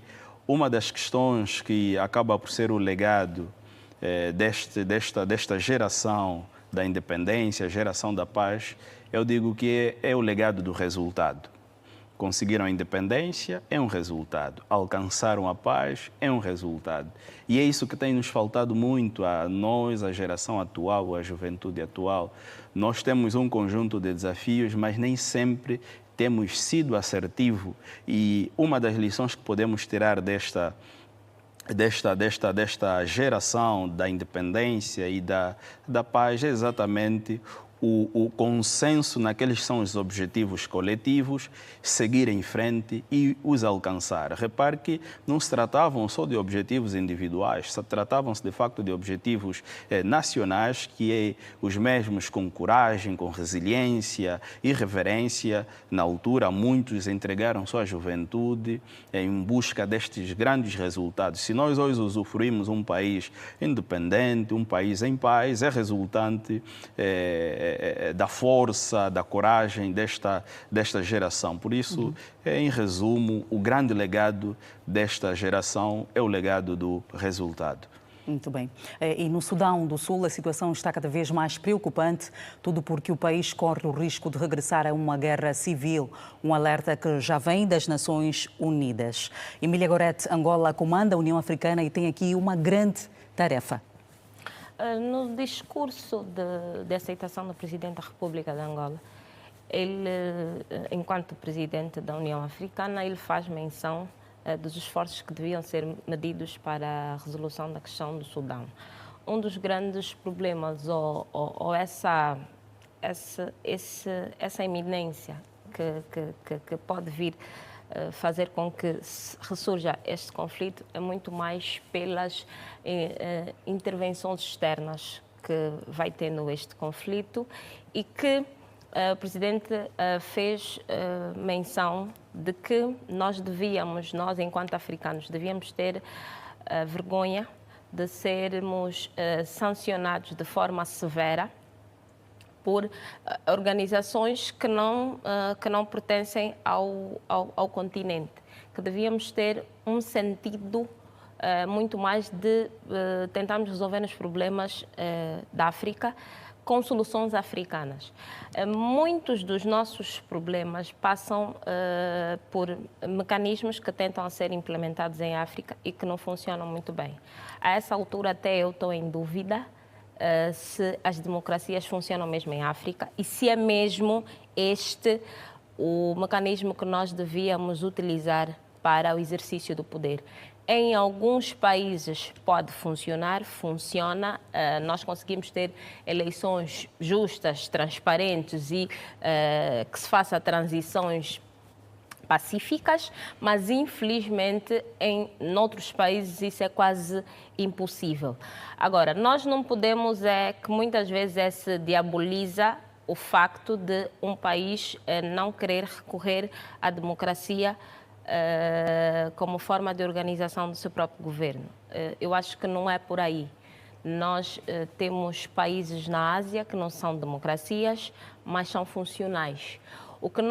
[SPEAKER 7] uma das questões que acaba por ser o legado desta geração da independência, geração da paz, eu digo que é o legado do resultado. Conseguiram a independência, é um resultado. Alcançaram a paz, é um resultado. E é isso que tem nos faltado muito a nós, a geração atual, a juventude atual. Nós temos um conjunto de desafios, mas nem sempre temos sido assertivo, e uma das lições que podemos tirar desta geração da independência e da paz é exatamente o consenso naqueles que são os objetivos coletivos, seguir em frente e os alcançar. Repare que não se tratavam só de objetivos individuais, tratavam-se de facto de objetivos nacionais, que é os mesmos com coragem, com resiliência e reverência. Na altura, muitos entregaram sua juventude em busca destes grandes resultados. Se nós hoje usufruímos um país independente, um país em paz, é resultante da força, da coragem desta geração. Por isso, em resumo, o grande legado desta geração é o legado do resultado.
[SPEAKER 1] Muito bem. E no Sudão do Sul a situação está cada vez mais preocupante, tudo porque o país corre o risco de regressar a uma guerra civil, um alerta que já vem das Nações Unidas. Emília Gorete, Angola comanda a União Africana e tem aqui uma grande tarefa.
[SPEAKER 4] No discurso de aceitação do Presidente da República de Angola, ele, enquanto Presidente da União Africana, ele faz menção dos esforços que deviam ser medidos para a resolução da questão do Sudão. Um dos grandes problemas, ou essa iminência que pode vir fazer com que ressurja este conflito é muito mais pelas intervenções externas que vai tendo este conflito e que o Presidente fez menção de que nós enquanto africanos, devíamos ter vergonha de sermos sancionados de forma severa por organizações que não pertencem ao continente, que devíamos ter um sentido muito mais de tentarmos resolver os problemas da África com soluções africanas. Muitos dos nossos problemas passam por mecanismos que tentam ser implementados em África e que não funcionam muito bem. A essa altura até eu estou em dúvida se as democracias funcionam mesmo em África e se é mesmo este o mecanismo que nós devíamos utilizar para o exercício do poder. Em alguns países pode funcionar, funciona, nós conseguimos ter eleições justas, transparentes e que se faça transições pacíficas, mas infelizmente em outros países isso é quase impossível. Agora, nós não podemos, que muitas vezes se diaboliza o facto de um país não querer recorrer à democracia como forma de organização do seu próprio governo. Eu acho que não é por aí. Nós temos países na Ásia que não são democracias, mas são funcionais. O que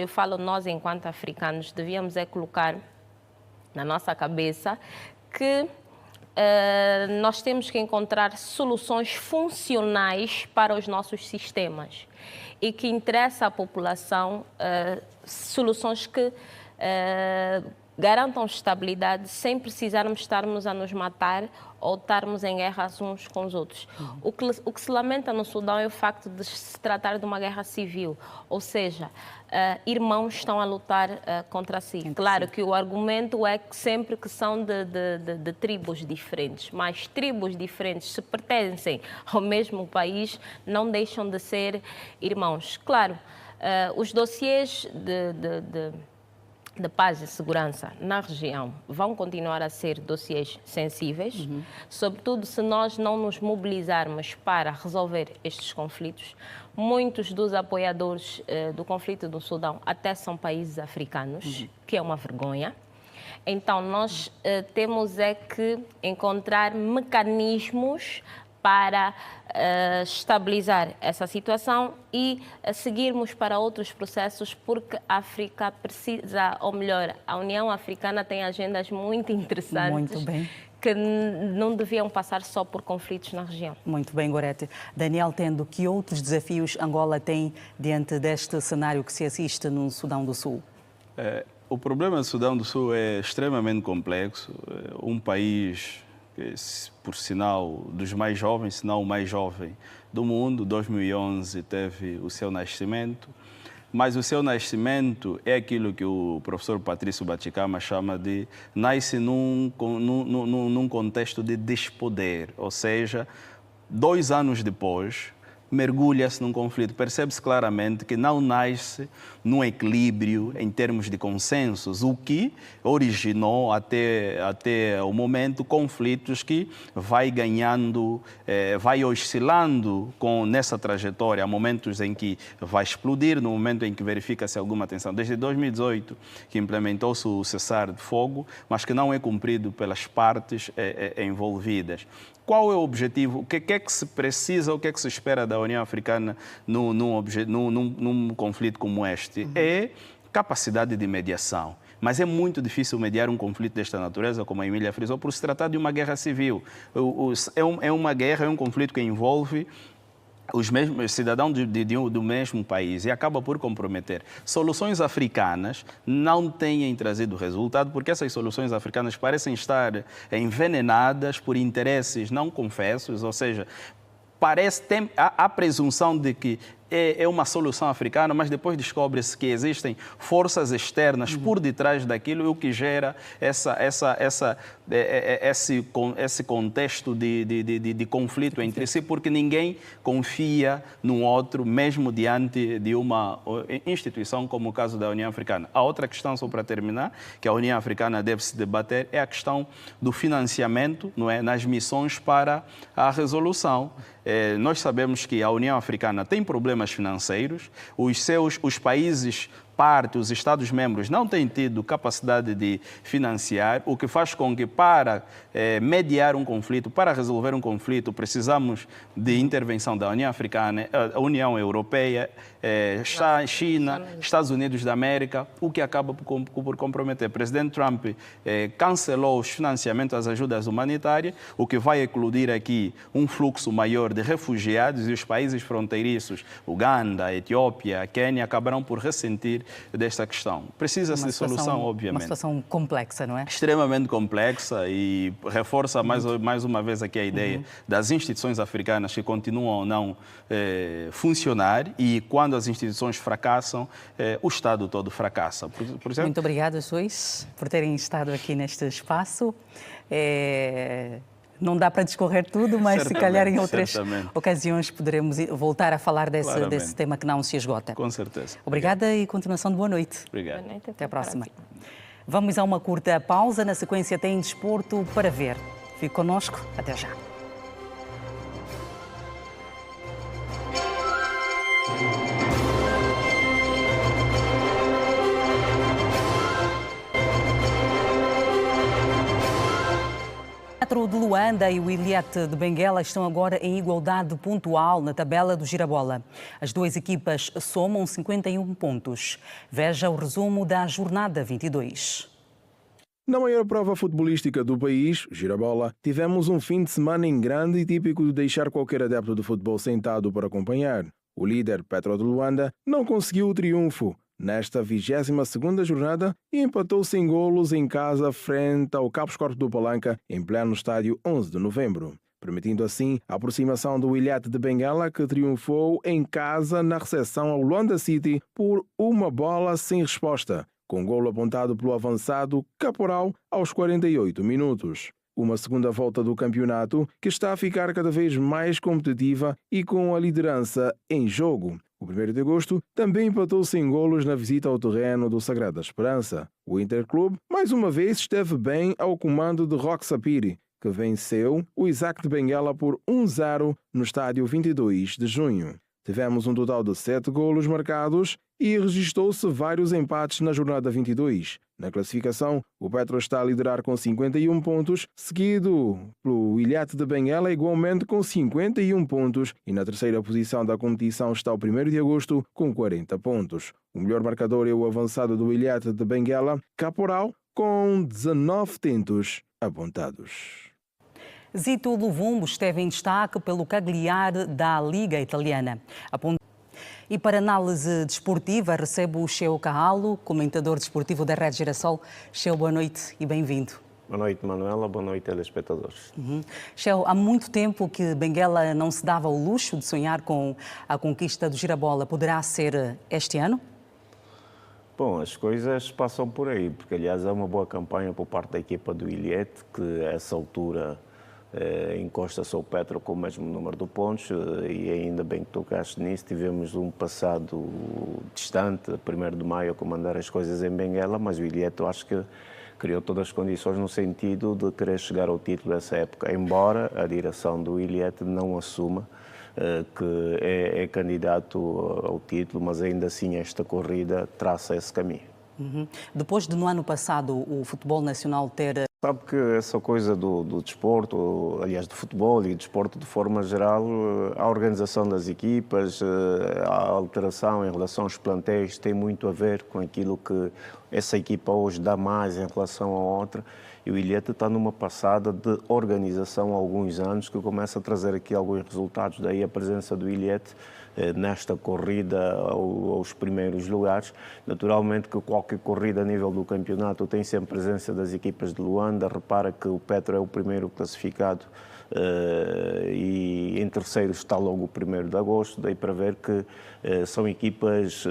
[SPEAKER 4] eu falo nós enquanto africanos, devíamos colocar na nossa cabeça que nós temos que encontrar soluções funcionais para os nossos sistemas e que interessa à população soluções que garantam estabilidade sem precisarmos estarmos a nos matar ou estarmos em guerras uns com os outros. O que se lamenta no Sudão é o facto de se tratar de uma guerra civil, ou seja, irmãos estão a lutar contra si. Claro que o argumento é que sempre que são de tribos diferentes, mas tribos diferentes, se pertencem ao mesmo país, não deixam de ser irmãos. Claro, os dossiês de paz e segurança na região vão continuar a ser dossiês sensíveis, sobretudo se nós não nos mobilizarmos para resolver estes conflitos. Muitos dos apoiadores do conflito do Sudão até são países africanos, que é uma vergonha. Então, nós temos que encontrar mecanismos para estabilizar essa situação e seguirmos para outros processos, porque a África precisa, ou melhor, a União Africana tem agendas muito interessantes.
[SPEAKER 1] Muito bem.
[SPEAKER 4] Que não deviam passar só por conflitos na região.
[SPEAKER 1] Muito bem, Gorete. Daniel, tendo que outros desafios Angola tem diante deste cenário que se assiste no Sudão do Sul?
[SPEAKER 7] O problema do Sudão do Sul é extremamente complexo. Um país que, por sinal, dos mais jovens, se não o mais jovem do mundo, 2011 teve o seu nascimento, mas o seu nascimento é aquilo que o professor Patrício Baticama chama de nasce num contexto de despoder, ou seja, 2 anos depois, mergulha-se num conflito. Percebe-se claramente que não nasce num equilíbrio em termos de consensos, o que originou até o momento conflitos que vai ganhando, vai oscilando nessa trajetória. Há momentos em que vai explodir, no momento em que verifica-se alguma tensão. Desde 2018 que implementou-se o cessar de fogo, mas que não é cumprido pelas partes envolvidas. Qual é o objetivo? O que é que se precisa, o que é que se espera da União Africana num conflito como este? É capacidade de mediação. Mas é muito difícil mediar um conflito desta natureza, como a Emília frisou, por se tratar de uma guerra civil. É uma guerra, é um conflito que envolve os mesmos cidadãos do mesmo país e acaba por comprometer. Soluções africanas não têm trazido resultado porque essas soluções africanas parecem estar envenenadas por interesses não confessos, ou seja, tem a presunção de que é uma solução africana, mas depois descobre-se que existem forças externas por detrás daquilo, o que gera esse contexto de conflito entre si, porque ninguém confia no outro, mesmo diante de uma instituição como o caso da União Africana. A outra questão, só para terminar, que a União Africana deve se debater, é a questão do financiamento, não é, nas missões para a resolução. Nós sabemos que a União Africana tem problemas financeiros, os países os Estados-membros não têm tido capacidade de financiar, o que faz com que para mediar um conflito, para resolver um conflito, precisamos de intervenção da União Africana, a União Europeia, China, Estados Unidos da América, o que acaba por comprometer. O presidente Trump cancelou os financiamentos às ajudas humanitárias, o que vai eclodir aqui um fluxo maior de refugiados e os países fronteiriços, Uganda, Etiópia, Quênia, acabarão por ressentir desta questão. Precisa-se de solução, obviamente.
[SPEAKER 1] Uma situação complexa, não é?
[SPEAKER 7] Extremamente complexa e reforça mais uma vez aqui a ideia das instituições africanas que continuam a não funcionar e quando as instituições fracassam, o Estado todo fracassa. Por exemplo,
[SPEAKER 1] muito obrigada, Joyce, por terem estado aqui neste espaço. Não dá para discorrer tudo, mas se calhar em outras ocasiões poderemos voltar a falar desse tema que não se esgota.
[SPEAKER 7] Com certeza.
[SPEAKER 1] Obrigada e continuação de boa noite.
[SPEAKER 7] Obrigado.
[SPEAKER 1] Boa noite, até a próxima. Vamos a uma curta pausa. Na sequência tem desporto para ver. Fique connosco. Até já. O Petro de Luanda e o Wiliete de Benguela estão agora em igualdade pontual na tabela do Girabola. As duas equipas somam 51 pontos. Veja o resumo da jornada 22.
[SPEAKER 3] Na maior prova futebolística do país, Girabola, tivemos um fim de semana em grande e típico de deixar qualquer adepto de futebol sentado para acompanhar. O líder, Petro de Luanda, não conseguiu o triunfo nesta 22ª jornada e empatou sem golos em casa frente ao Cabos Corpo do Palanca em pleno estádio 11 de novembro, permitindo assim a aproximação do Wiliete de Benguela, que triunfou em casa na recepção ao Luanda City por 1-bola sem resposta, com golo apontado pelo avançado Caporal aos 48 minutos. Uma segunda volta do campeonato que está a ficar cada vez mais competitiva e com a liderança em jogo. O 1º de agosto também empatou sem golos na visita ao terreno do Sagrada Esperança. O Interclube, mais uma vez, esteve bem ao comando de Roque Sapiri, que venceu o Isaac de Benguela por 1-0 no estádio 22 de junho. Tivemos um total de 7 golos marcados e registrou-se vários empates na jornada 22. Na classificação, o Petro está a liderar com 51 pontos, seguido pelo Wiliete de Benguela igualmente com 51 pontos e na terceira posição da competição está o 1º de agosto com 40 pontos. O melhor marcador é o avançado do Wiliete de Benguela, Caporal, com 19 tentos apontados.
[SPEAKER 1] Zito Luvumbo esteve em destaque pelo Cagliari da Liga Italiana. E para análise desportiva, recebo o Cheo Carralo, comentador desportivo da Rede Girassol. Cheo, boa noite e bem-vindo.
[SPEAKER 9] Boa noite, Manuela. Boa noite, telespectadores.
[SPEAKER 1] Cheo, há muito tempo que Benguela não se dava o luxo de sonhar com a conquista do Girabola. Poderá ser este ano?
[SPEAKER 9] Bom, as coisas passam por aí, porque aliás é uma boa campanha por parte da equipa do Wiliete, que a essa altura encosta-se ao Petro com o mesmo número de pontos e ainda bem que tocaste nisso, tivemos um passado distante, 1º de maio, a comandar as coisas em Benguela, mas o Ilhéte eu acho que criou todas as condições no sentido de querer chegar ao título dessa época, embora a direção do Ilhéte não assuma que é candidato ao título, mas ainda assim esta corrida traça esse caminho.
[SPEAKER 1] Depois de no ano passado o futebol nacional ter...
[SPEAKER 9] Sabe que essa coisa do desporto, aliás do futebol e desporto de forma geral, a organização das equipas, a alteração em relação aos plantéis tem muito a ver com aquilo que essa equipa hoje dá mais em relação à outra. E o Ilhéte está numa passada de organização há alguns anos que começa a trazer aqui alguns resultados. Daí a presença do Ilhéte nesta corrida aos primeiros lugares. Naturalmente que qualquer corrida a nível do campeonato tem sempre presença das equipas de Luanda. Repara que o Petro é o primeiro classificado e em terceiro está logo o 1º de agosto, daí para ver que são equipas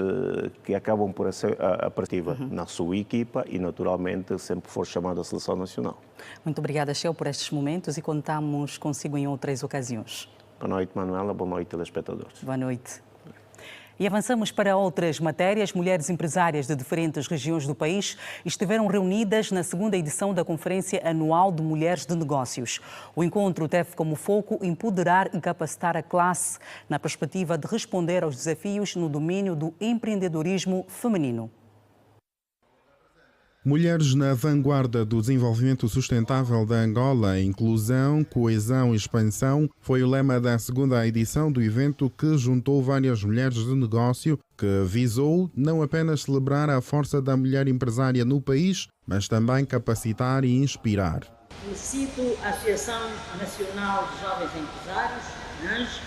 [SPEAKER 9] que acabam por ser atrativa na sua equipa e naturalmente sempre for chamada a seleção nacional.
[SPEAKER 1] Muito obrigada, Sheu, por estes momentos e contamos consigo em outras ocasiões.
[SPEAKER 9] Boa noite, Manuela. Boa noite, telespectadores.
[SPEAKER 1] Boa noite. E avançamos para outras matérias. Mulheres empresárias de diferentes regiões do país estiveram reunidas na 2ª edição da Conferência Anual de Mulheres de Negócios. O encontro teve como foco empoderar e capacitar a classe na perspectiva de responder aos desafios no domínio do empreendedorismo feminino.
[SPEAKER 10] Mulheres na vanguarda do desenvolvimento sustentável da Angola, inclusão, coesão e expansão, foi o lema da 2ª edição do evento que juntou várias mulheres de negócio, que visou não apenas celebrar a força da mulher empresária no país, mas também capacitar e inspirar.
[SPEAKER 11] Felicito a Associação Nacional de Jovens Empresários, ANJ,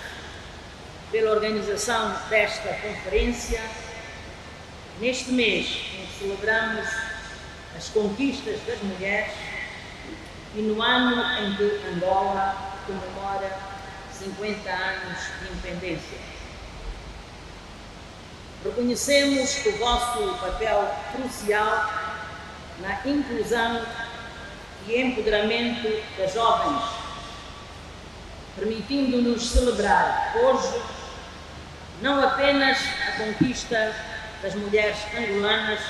[SPEAKER 11] pela organização desta conferência, neste mês em que celebramos as conquistas das mulheres e no ano em que Angola comemora 50 anos de independência. Reconhecemos o vosso papel crucial na inclusão e empoderamento das jovens, permitindo-nos celebrar hoje não apenas a conquista das mulheres angolanas,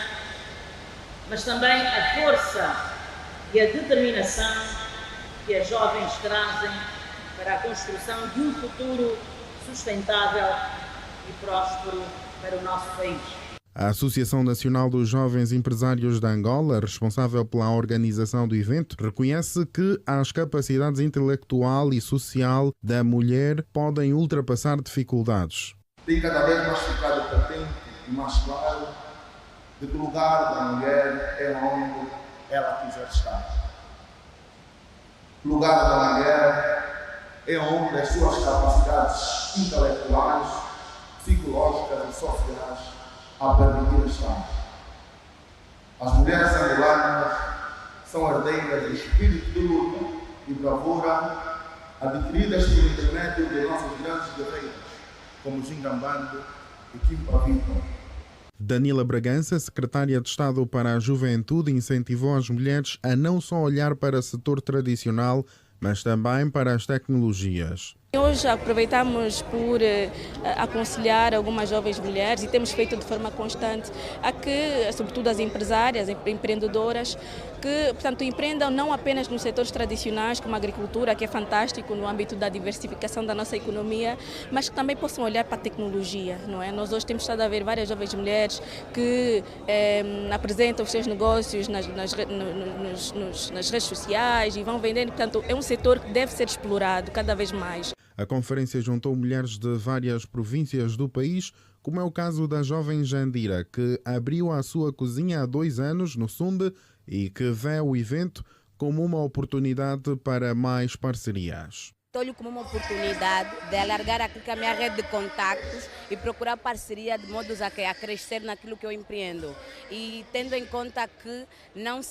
[SPEAKER 11] mas também a força e a determinação que as jovens trazem para a construção de um futuro sustentável e próspero para o nosso país.
[SPEAKER 10] A Associação Nacional dos Jovens Empresários de Angola, responsável pela organização do evento, reconhece que as capacidades intelectual e social da mulher podem ultrapassar dificuldades.
[SPEAKER 12] Tem cada vez mais ficado patente e mais claro de que o lugar da mulher é onde ela quiser estar. O lugar da mulher é onde as suas capacidades intelectuais, psicológicas e sociais a permitir estar. As mulheres angolanas são herdeiras de espírito de luta e bravura adquiridas por intermédio de nossos grandes guerreiros, como Gingambando e Kimpavito.
[SPEAKER 10] Danila Bragança, secretária de Estado para a Juventude, incentivou as mulheres a não só olhar para o setor tradicional, mas também para as tecnologias.
[SPEAKER 18] Hoje aproveitamos por aconselhar algumas jovens mulheres e temos feito de forma constante a que, sobretudo as empresárias, empreendedoras, que, portanto, empreendam não apenas nos setores tradicionais como a agricultura, que é fantástico no âmbito da diversificação da nossa economia, mas que também possam olhar para a tecnologia, não é? Nós hoje temos estado a ver várias jovens mulheres que apresentam os seus negócios nas redes sociais e vão vendendo, portanto, é um setor que deve ser explorado cada vez mais.
[SPEAKER 10] A conferência juntou mulheres de várias províncias do país, como é o caso da jovem Jandira, que abriu a sua cozinha há 2 anos no Sunde e que vê o evento como uma oportunidade para mais parcerias.
[SPEAKER 8] Estou-lhe como uma oportunidade de alargar aqui a minha rede de contactos e procurar parceria de modo a crescer naquilo que eu empreendo. E tendo em conta que não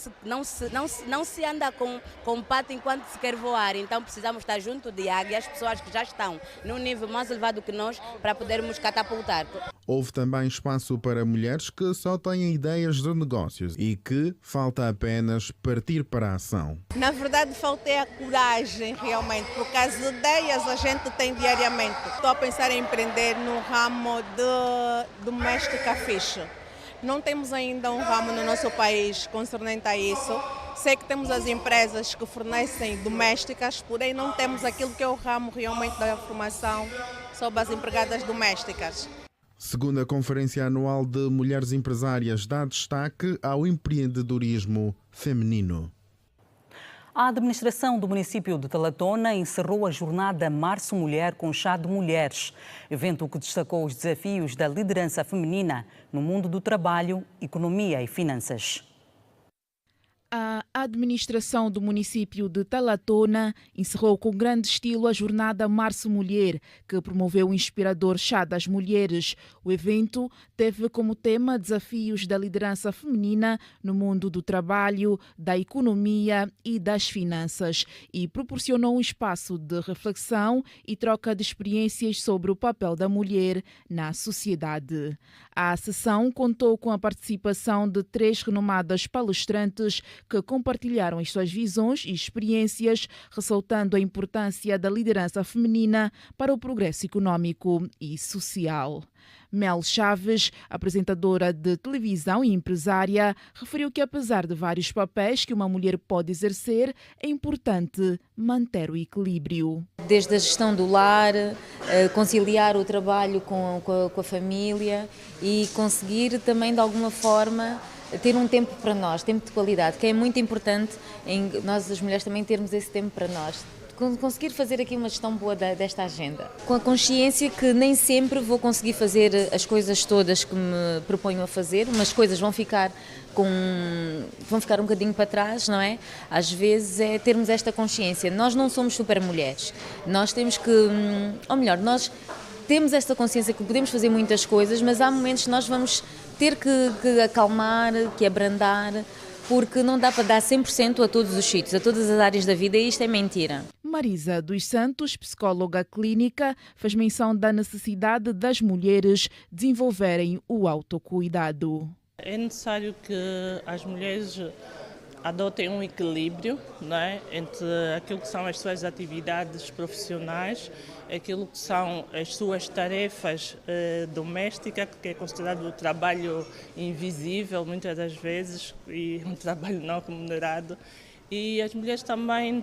[SPEAKER 8] se anda com pato enquanto se quer voar, então precisamos estar junto de águias, pessoas que já estão num nível mais elevado que nós, para podermos catapultar.
[SPEAKER 10] Houve também espaço para mulheres que só têm ideias de negócios e que falta apenas partir para a ação.
[SPEAKER 13] Na verdade, faltei a coragem realmente, porque as ideias a gente tem diariamente. Estou a pensar em empreender no ramo de doméstica fish. Não temos ainda um ramo no nosso país concernente a isso. Sei que temos as empresas que fornecem domésticas, porém não temos aquilo que é o ramo realmente da formação sobre as empregadas domésticas.
[SPEAKER 10] Segunda Conferência Anual de Mulheres Empresárias dá destaque ao empreendedorismo feminino.
[SPEAKER 1] A administração do município de Talatona encerrou a jornada Março Mulher com Chá de Mulheres, evento que destacou os desafios da liderança feminina no mundo do trabalho, economia e finanças.
[SPEAKER 15] A administração do município de Talatona encerrou com grande estilo a jornada Março Mulher, que promoveu o inspirador Chá das Mulheres. O evento teve como tema desafios da liderança feminina no mundo do trabalho, da economia e das finanças e proporcionou um espaço de reflexão e troca de experiências sobre o papel da mulher na sociedade. A sessão contou com a participação de 3 renomadas palestrantes que compartilharam as suas visões e experiências, ressaltando a importância da liderança feminina para o progresso econômico e social. Mel Chaves, apresentadora de televisão e empresária, referiu que apesar de vários papéis que uma mulher pode exercer, é importante manter o equilíbrio.
[SPEAKER 24] Desde a gestão do lar, conciliar o trabalho com a família e conseguir também de alguma forma ter um tempo para nós, tempo de qualidade, que é muito importante em nós as mulheres também termos esse tempo para nós. Conseguir fazer aqui uma gestão boa desta agenda. Com a consciência que nem sempre vou conseguir fazer as coisas todas que me proponho a fazer, mas coisas vão ficar um bocadinho para trás, não é? Às vezes é termos esta consciência. Nós não somos super mulheres. Nós temos que, ou melhor, nós temos esta consciência que podemos fazer muitas coisas, mas há momentos que nós vamos ter que acalmar, que abrandar, porque não dá para dar 100% a todos os sítios, a todas as áreas da vida, e isto é mentira.
[SPEAKER 15] Marisa dos Santos, psicóloga clínica, fez menção da necessidade das mulheres desenvolverem o autocuidado.
[SPEAKER 25] É necessário que as mulheres adotem um equilíbrio, não é, entre aquilo que são as suas atividades profissionais, aquilo que são as suas tarefas domésticas, que é considerado o trabalho invisível muitas das vezes e um trabalho não remunerado, e as mulheres também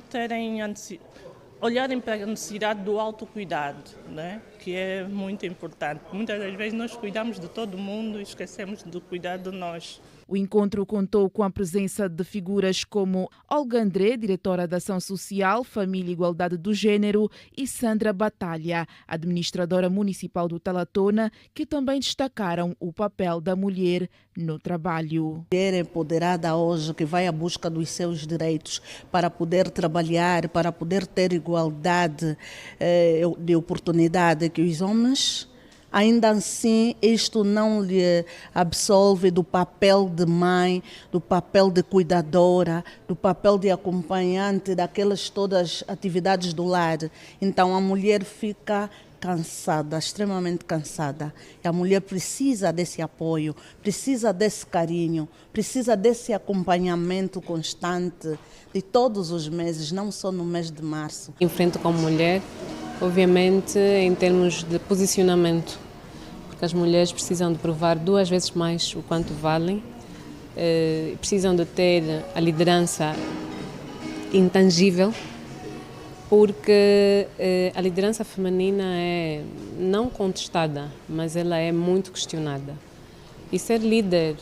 [SPEAKER 25] olharem para a necessidade do autocuidado, né? Que é muito importante. Muitas das vezes nós cuidamos de todo mundo e esquecemos do cuidado de nós.
[SPEAKER 15] O encontro contou com a presença de figuras como Olga André, diretora da Ação Social, Família e Igualdade do Gênero, e Sandra Batalha, administradora municipal do Talatona, que também destacaram o papel da mulher no trabalho.
[SPEAKER 26] A mulher empoderada hoje, que vai à busca dos seus direitos para poder trabalhar, para poder ter igualdade de oportunidade que os homens. Ainda assim, isto não lhe absolve do papel de mãe, do papel de cuidadora, do papel de acompanhante daquelas todas atividades do lar. Então, a mulher fica cansada, extremamente cansada. E a mulher precisa desse apoio, precisa desse carinho, precisa desse acompanhamento constante de todos os meses, não só no mês de março.
[SPEAKER 27] Enfrento como mulher, obviamente, em termos de posicionamento, porque as mulheres precisam de provar 2 vezes mais o quanto valem, precisam de ter a liderança intangível, porque a liderança feminina é não contestada, mas ela é muito questionada. E ser líder,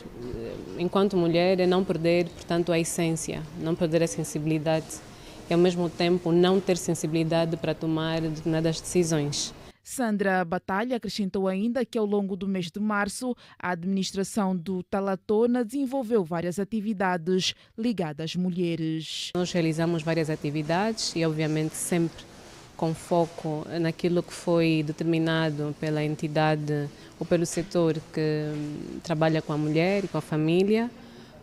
[SPEAKER 27] enquanto mulher, é não perder, portanto, a essência, não perder a sensibilidade e, ao mesmo tempo, não ter sensibilidade para tomar determinadas decisões.
[SPEAKER 15] Sandra Batalha acrescentou ainda que ao longo do mês de março a administração do Talatona desenvolveu várias atividades ligadas às mulheres.
[SPEAKER 27] Nós realizamos várias atividades e obviamente sempre com foco naquilo que foi determinado pela entidade ou pelo setor que trabalha com a mulher e com a família.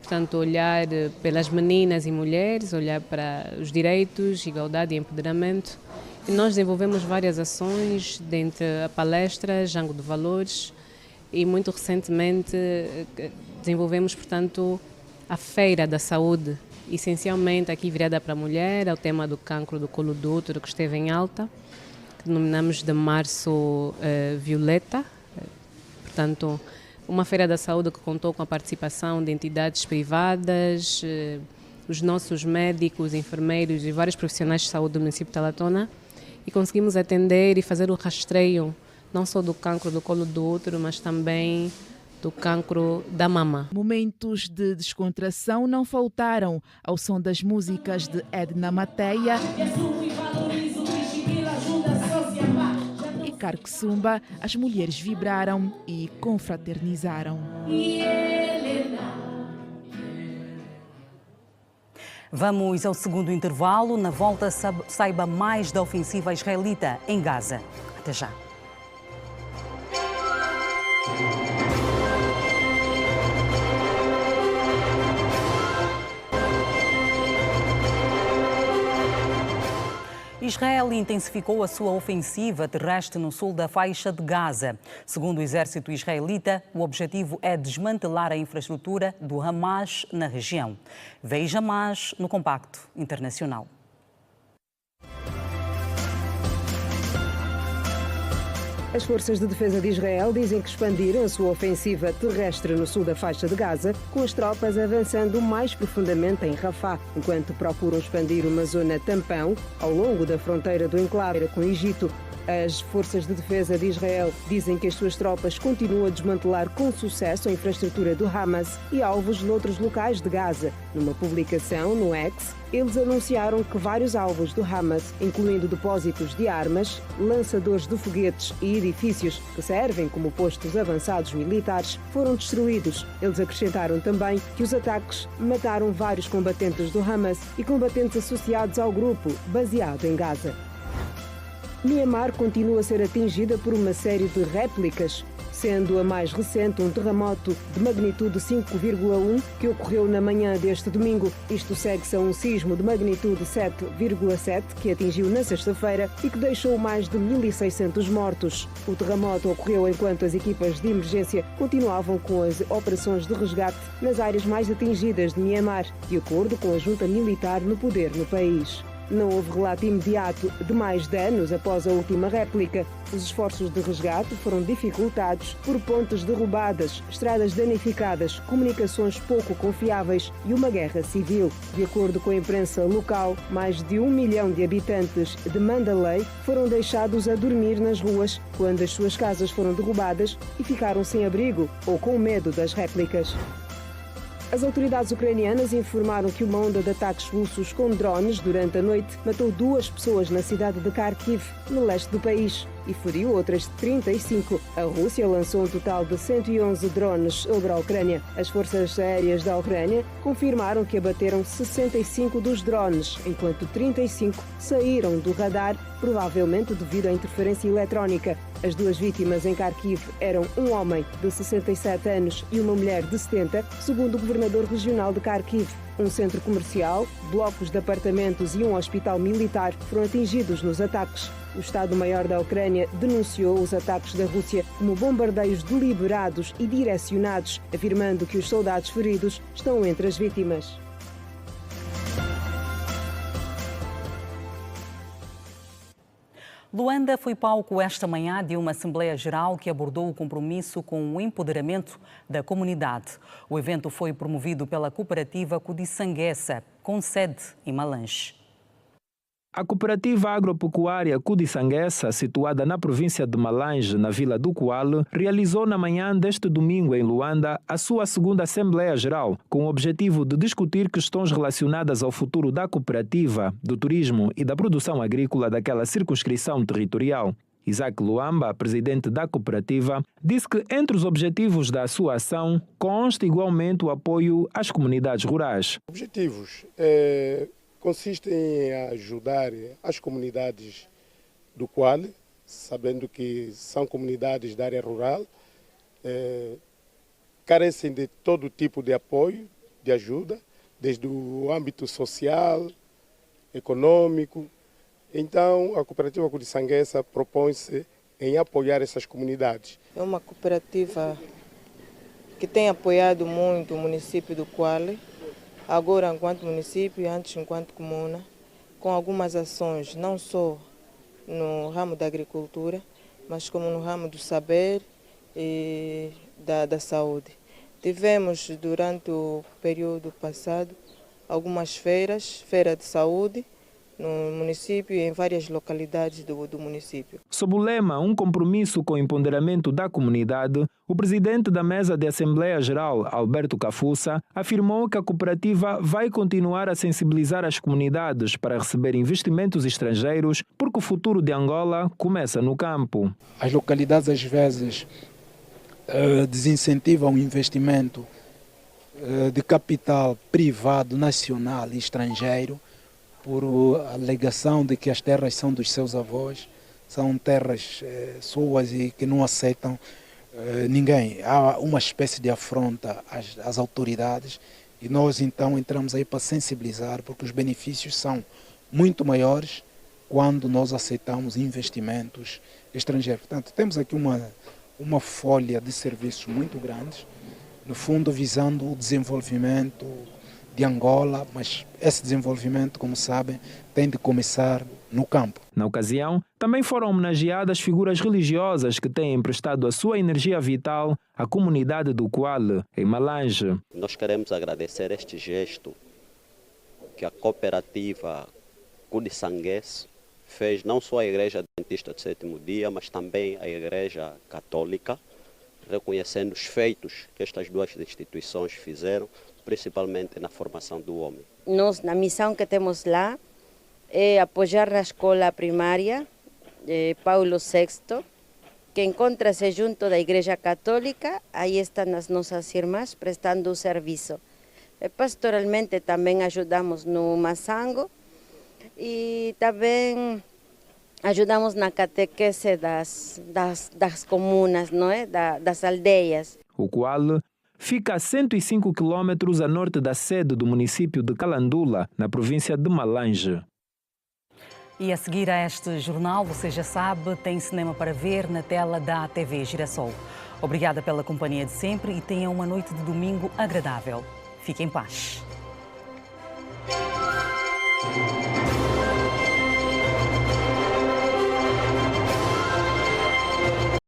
[SPEAKER 27] Portanto, olhar pelas meninas e mulheres, olhar para os direitos, igualdade e empoderamento. E nós desenvolvemos várias ações, dentre a palestra Jango de Valores, e muito recentemente desenvolvemos, portanto, a Feira da Saúde, essencialmente aqui virada para a mulher, ao tema do cancro do colo do útero, que esteve em alta, que denominamos de Março Violeta. Portanto, uma Feira da Saúde que contou com a participação de entidades privadas, os nossos médicos, enfermeiros e vários profissionais de saúde do município de Talatona, e conseguimos atender e fazer o rastreio não só do cancro do colo do útero, mas também do cancro da mama.
[SPEAKER 15] Momentos de descontração não faltaram ao som das músicas de Edna Mateia e Carque-Sumba. As mulheres vibraram e confraternizaram.
[SPEAKER 1] Vamos ao segundo intervalo. Na volta, saiba mais da ofensiva israelita em Gaza. Até já. Israel intensificou a sua ofensiva terrestre no sul da faixa de Gaza. Segundo o exército israelita, o objetivo é desmantelar a infraestrutura do Hamas na região. Veja mais no Compacto Internacional.
[SPEAKER 5] As forças de defesa de Israel dizem que expandiram a sua ofensiva terrestre no sul da faixa de Gaza, com as tropas avançando mais profundamente em Rafah, enquanto procuram expandir uma zona tampão ao longo da fronteira do enclave com o Egito. As forças de defesa de Israel dizem que as suas tropas continuam a desmantelar com sucesso a infraestrutura do Hamas e alvos noutros locais de Gaza. Numa publicação no X, eles anunciaram que vários alvos do Hamas, incluindo depósitos de armas, lançadores de foguetes e edifícios que servem como postos avançados militares, foram destruídos. Eles acrescentaram também que os ataques mataram vários combatentes do Hamas e combatentes associados ao grupo, baseado em Gaza. Myanmar continua a ser atingida por uma série de réplicas, sendo a mais recente um terremoto de magnitude 5,1 que ocorreu na manhã deste domingo. Isto segue-se a um sismo de magnitude 7,7 que atingiu na sexta-feira e que deixou mais de 1.600 mortos. O terremoto ocorreu enquanto as equipas de emergência continuavam com as operações de resgate nas áreas mais atingidas de Myanmar, de acordo com a junta militar no poder no país. Não houve relato imediato de mais danos após a última réplica. Os esforços de resgate foram dificultados por pontes derrubadas, estradas danificadas, comunicações pouco confiáveis e uma guerra civil. De acordo com a imprensa local, mais de 1 milhão de habitantes de Mandalay foram deixados a dormir nas ruas quando as suas casas foram derrubadas e ficaram sem abrigo ou com medo das réplicas. As autoridades ucranianas informaram que uma onda de ataques russos com drones durante a noite matou 2 pessoas na cidade de Kharkiv, no leste do país, e feriu outras 35. A Rússia lançou um total de 111 drones sobre a Ucrânia. As forças aéreas da Ucrânia confirmaram que abateram 65 dos drones, enquanto 35 saíram do radar, provavelmente devido à interferência eletrónica. As 2 vítimas em Kharkiv eram um homem de 67 anos e uma mulher de 70, segundo o governador regional de Kharkiv. Um centro comercial, blocos de apartamentos e um hospital militar foram atingidos nos ataques. O Estado-Maior da Ucrânia denunciou os ataques da Rússia como bombardeios deliberados e direcionados, afirmando que os soldados feridos estão entre as vítimas.
[SPEAKER 1] Luanda foi palco esta manhã de uma Assembleia Geral que abordou o compromisso com o empoderamento da comunidade. O evento foi promovido pela cooperativa Kudisanguessa, com sede em Malange.
[SPEAKER 14] A cooperativa agropecuária Kudisanguessa, situada na província de Malange, na vila do Coal, realizou na manhã deste domingo em Luanda a sua segunda Assembleia Geral, com o objetivo de discutir questões relacionadas ao futuro da cooperativa, do turismo e da produção agrícola daquela circunscrição territorial. Isaac Luamba, presidente da cooperativa, disse que entre os objetivos da sua ação consta igualmente o apoio às comunidades rurais.
[SPEAKER 16] Objetivos consistem em ajudar as comunidades
[SPEAKER 6] do Quale, sabendo que são comunidades da área rural, carecem de todo tipo de apoio, de ajuda, desde o âmbito social, econômico. Então, a cooperativa Cudisanguessa propõe-se em apoiar essas comunidades.
[SPEAKER 16] É uma cooperativa que tem apoiado muito o município do Quale, agora enquanto município e antes enquanto comuna, com algumas ações, não só no ramo da agricultura, mas como no ramo do saber e da saúde. Tivemos durante o período passado algumas feiras, feira de saúde, no município e em várias localidades do município.
[SPEAKER 14] Sob o lema Um compromisso com o empoderamento da comunidade, o presidente da Mesa de Assembleia Geral, Alberto Cafuça, afirmou que a cooperativa vai continuar a sensibilizar as comunidades para receber investimentos estrangeiros, porque o futuro de Angola começa no campo.
[SPEAKER 17] As localidades, às vezes, desincentivam o investimento de capital privado, nacional e estrangeiro, por a alegação de que as terras são dos seus avós, são terras suas e que não aceitam ninguém. Há uma espécie de afronta às autoridades e nós então entramos aí para sensibilizar, porque os benefícios são muito maiores quando nós aceitamos investimentos estrangeiros. Portanto, temos aqui uma folha de serviços muito grande, no fundo visando o desenvolvimento de Angola, mas esse desenvolvimento, como sabem, tem de começar no campo.
[SPEAKER 14] Na ocasião, também foram homenageadas figuras religiosas que têm emprestado a sua energia vital à comunidade do Quale, em Malange.
[SPEAKER 19] Nós queremos agradecer este gesto que a cooperativa Cudisanguessa fez, não só a Igreja Adventista do Sétimo Dia, mas também a Igreja Católica, reconhecendo os feitos que estas duas instituições fizeram, principalmente na formação do homem.
[SPEAKER 20] Nós, na missão que temos lá, é apoiar a escola primária Paulo VI, que encontra-se junto da Igreja Católica. Aí estão as nossas irmãs prestando o serviço. Pastoralmente também ajudamos no Massango e também ajudamos na catequese das comunas, não é? Das aldeias.
[SPEAKER 14] O Quale fica a 105 quilômetros a norte da sede do município de Calandula, na província de Malange.
[SPEAKER 1] E a seguir a este jornal, você já sabe, tem cinema para ver na tela da TV Girassol. Obrigada pela companhia de sempre e tenha uma noite de domingo agradável. Fique em paz.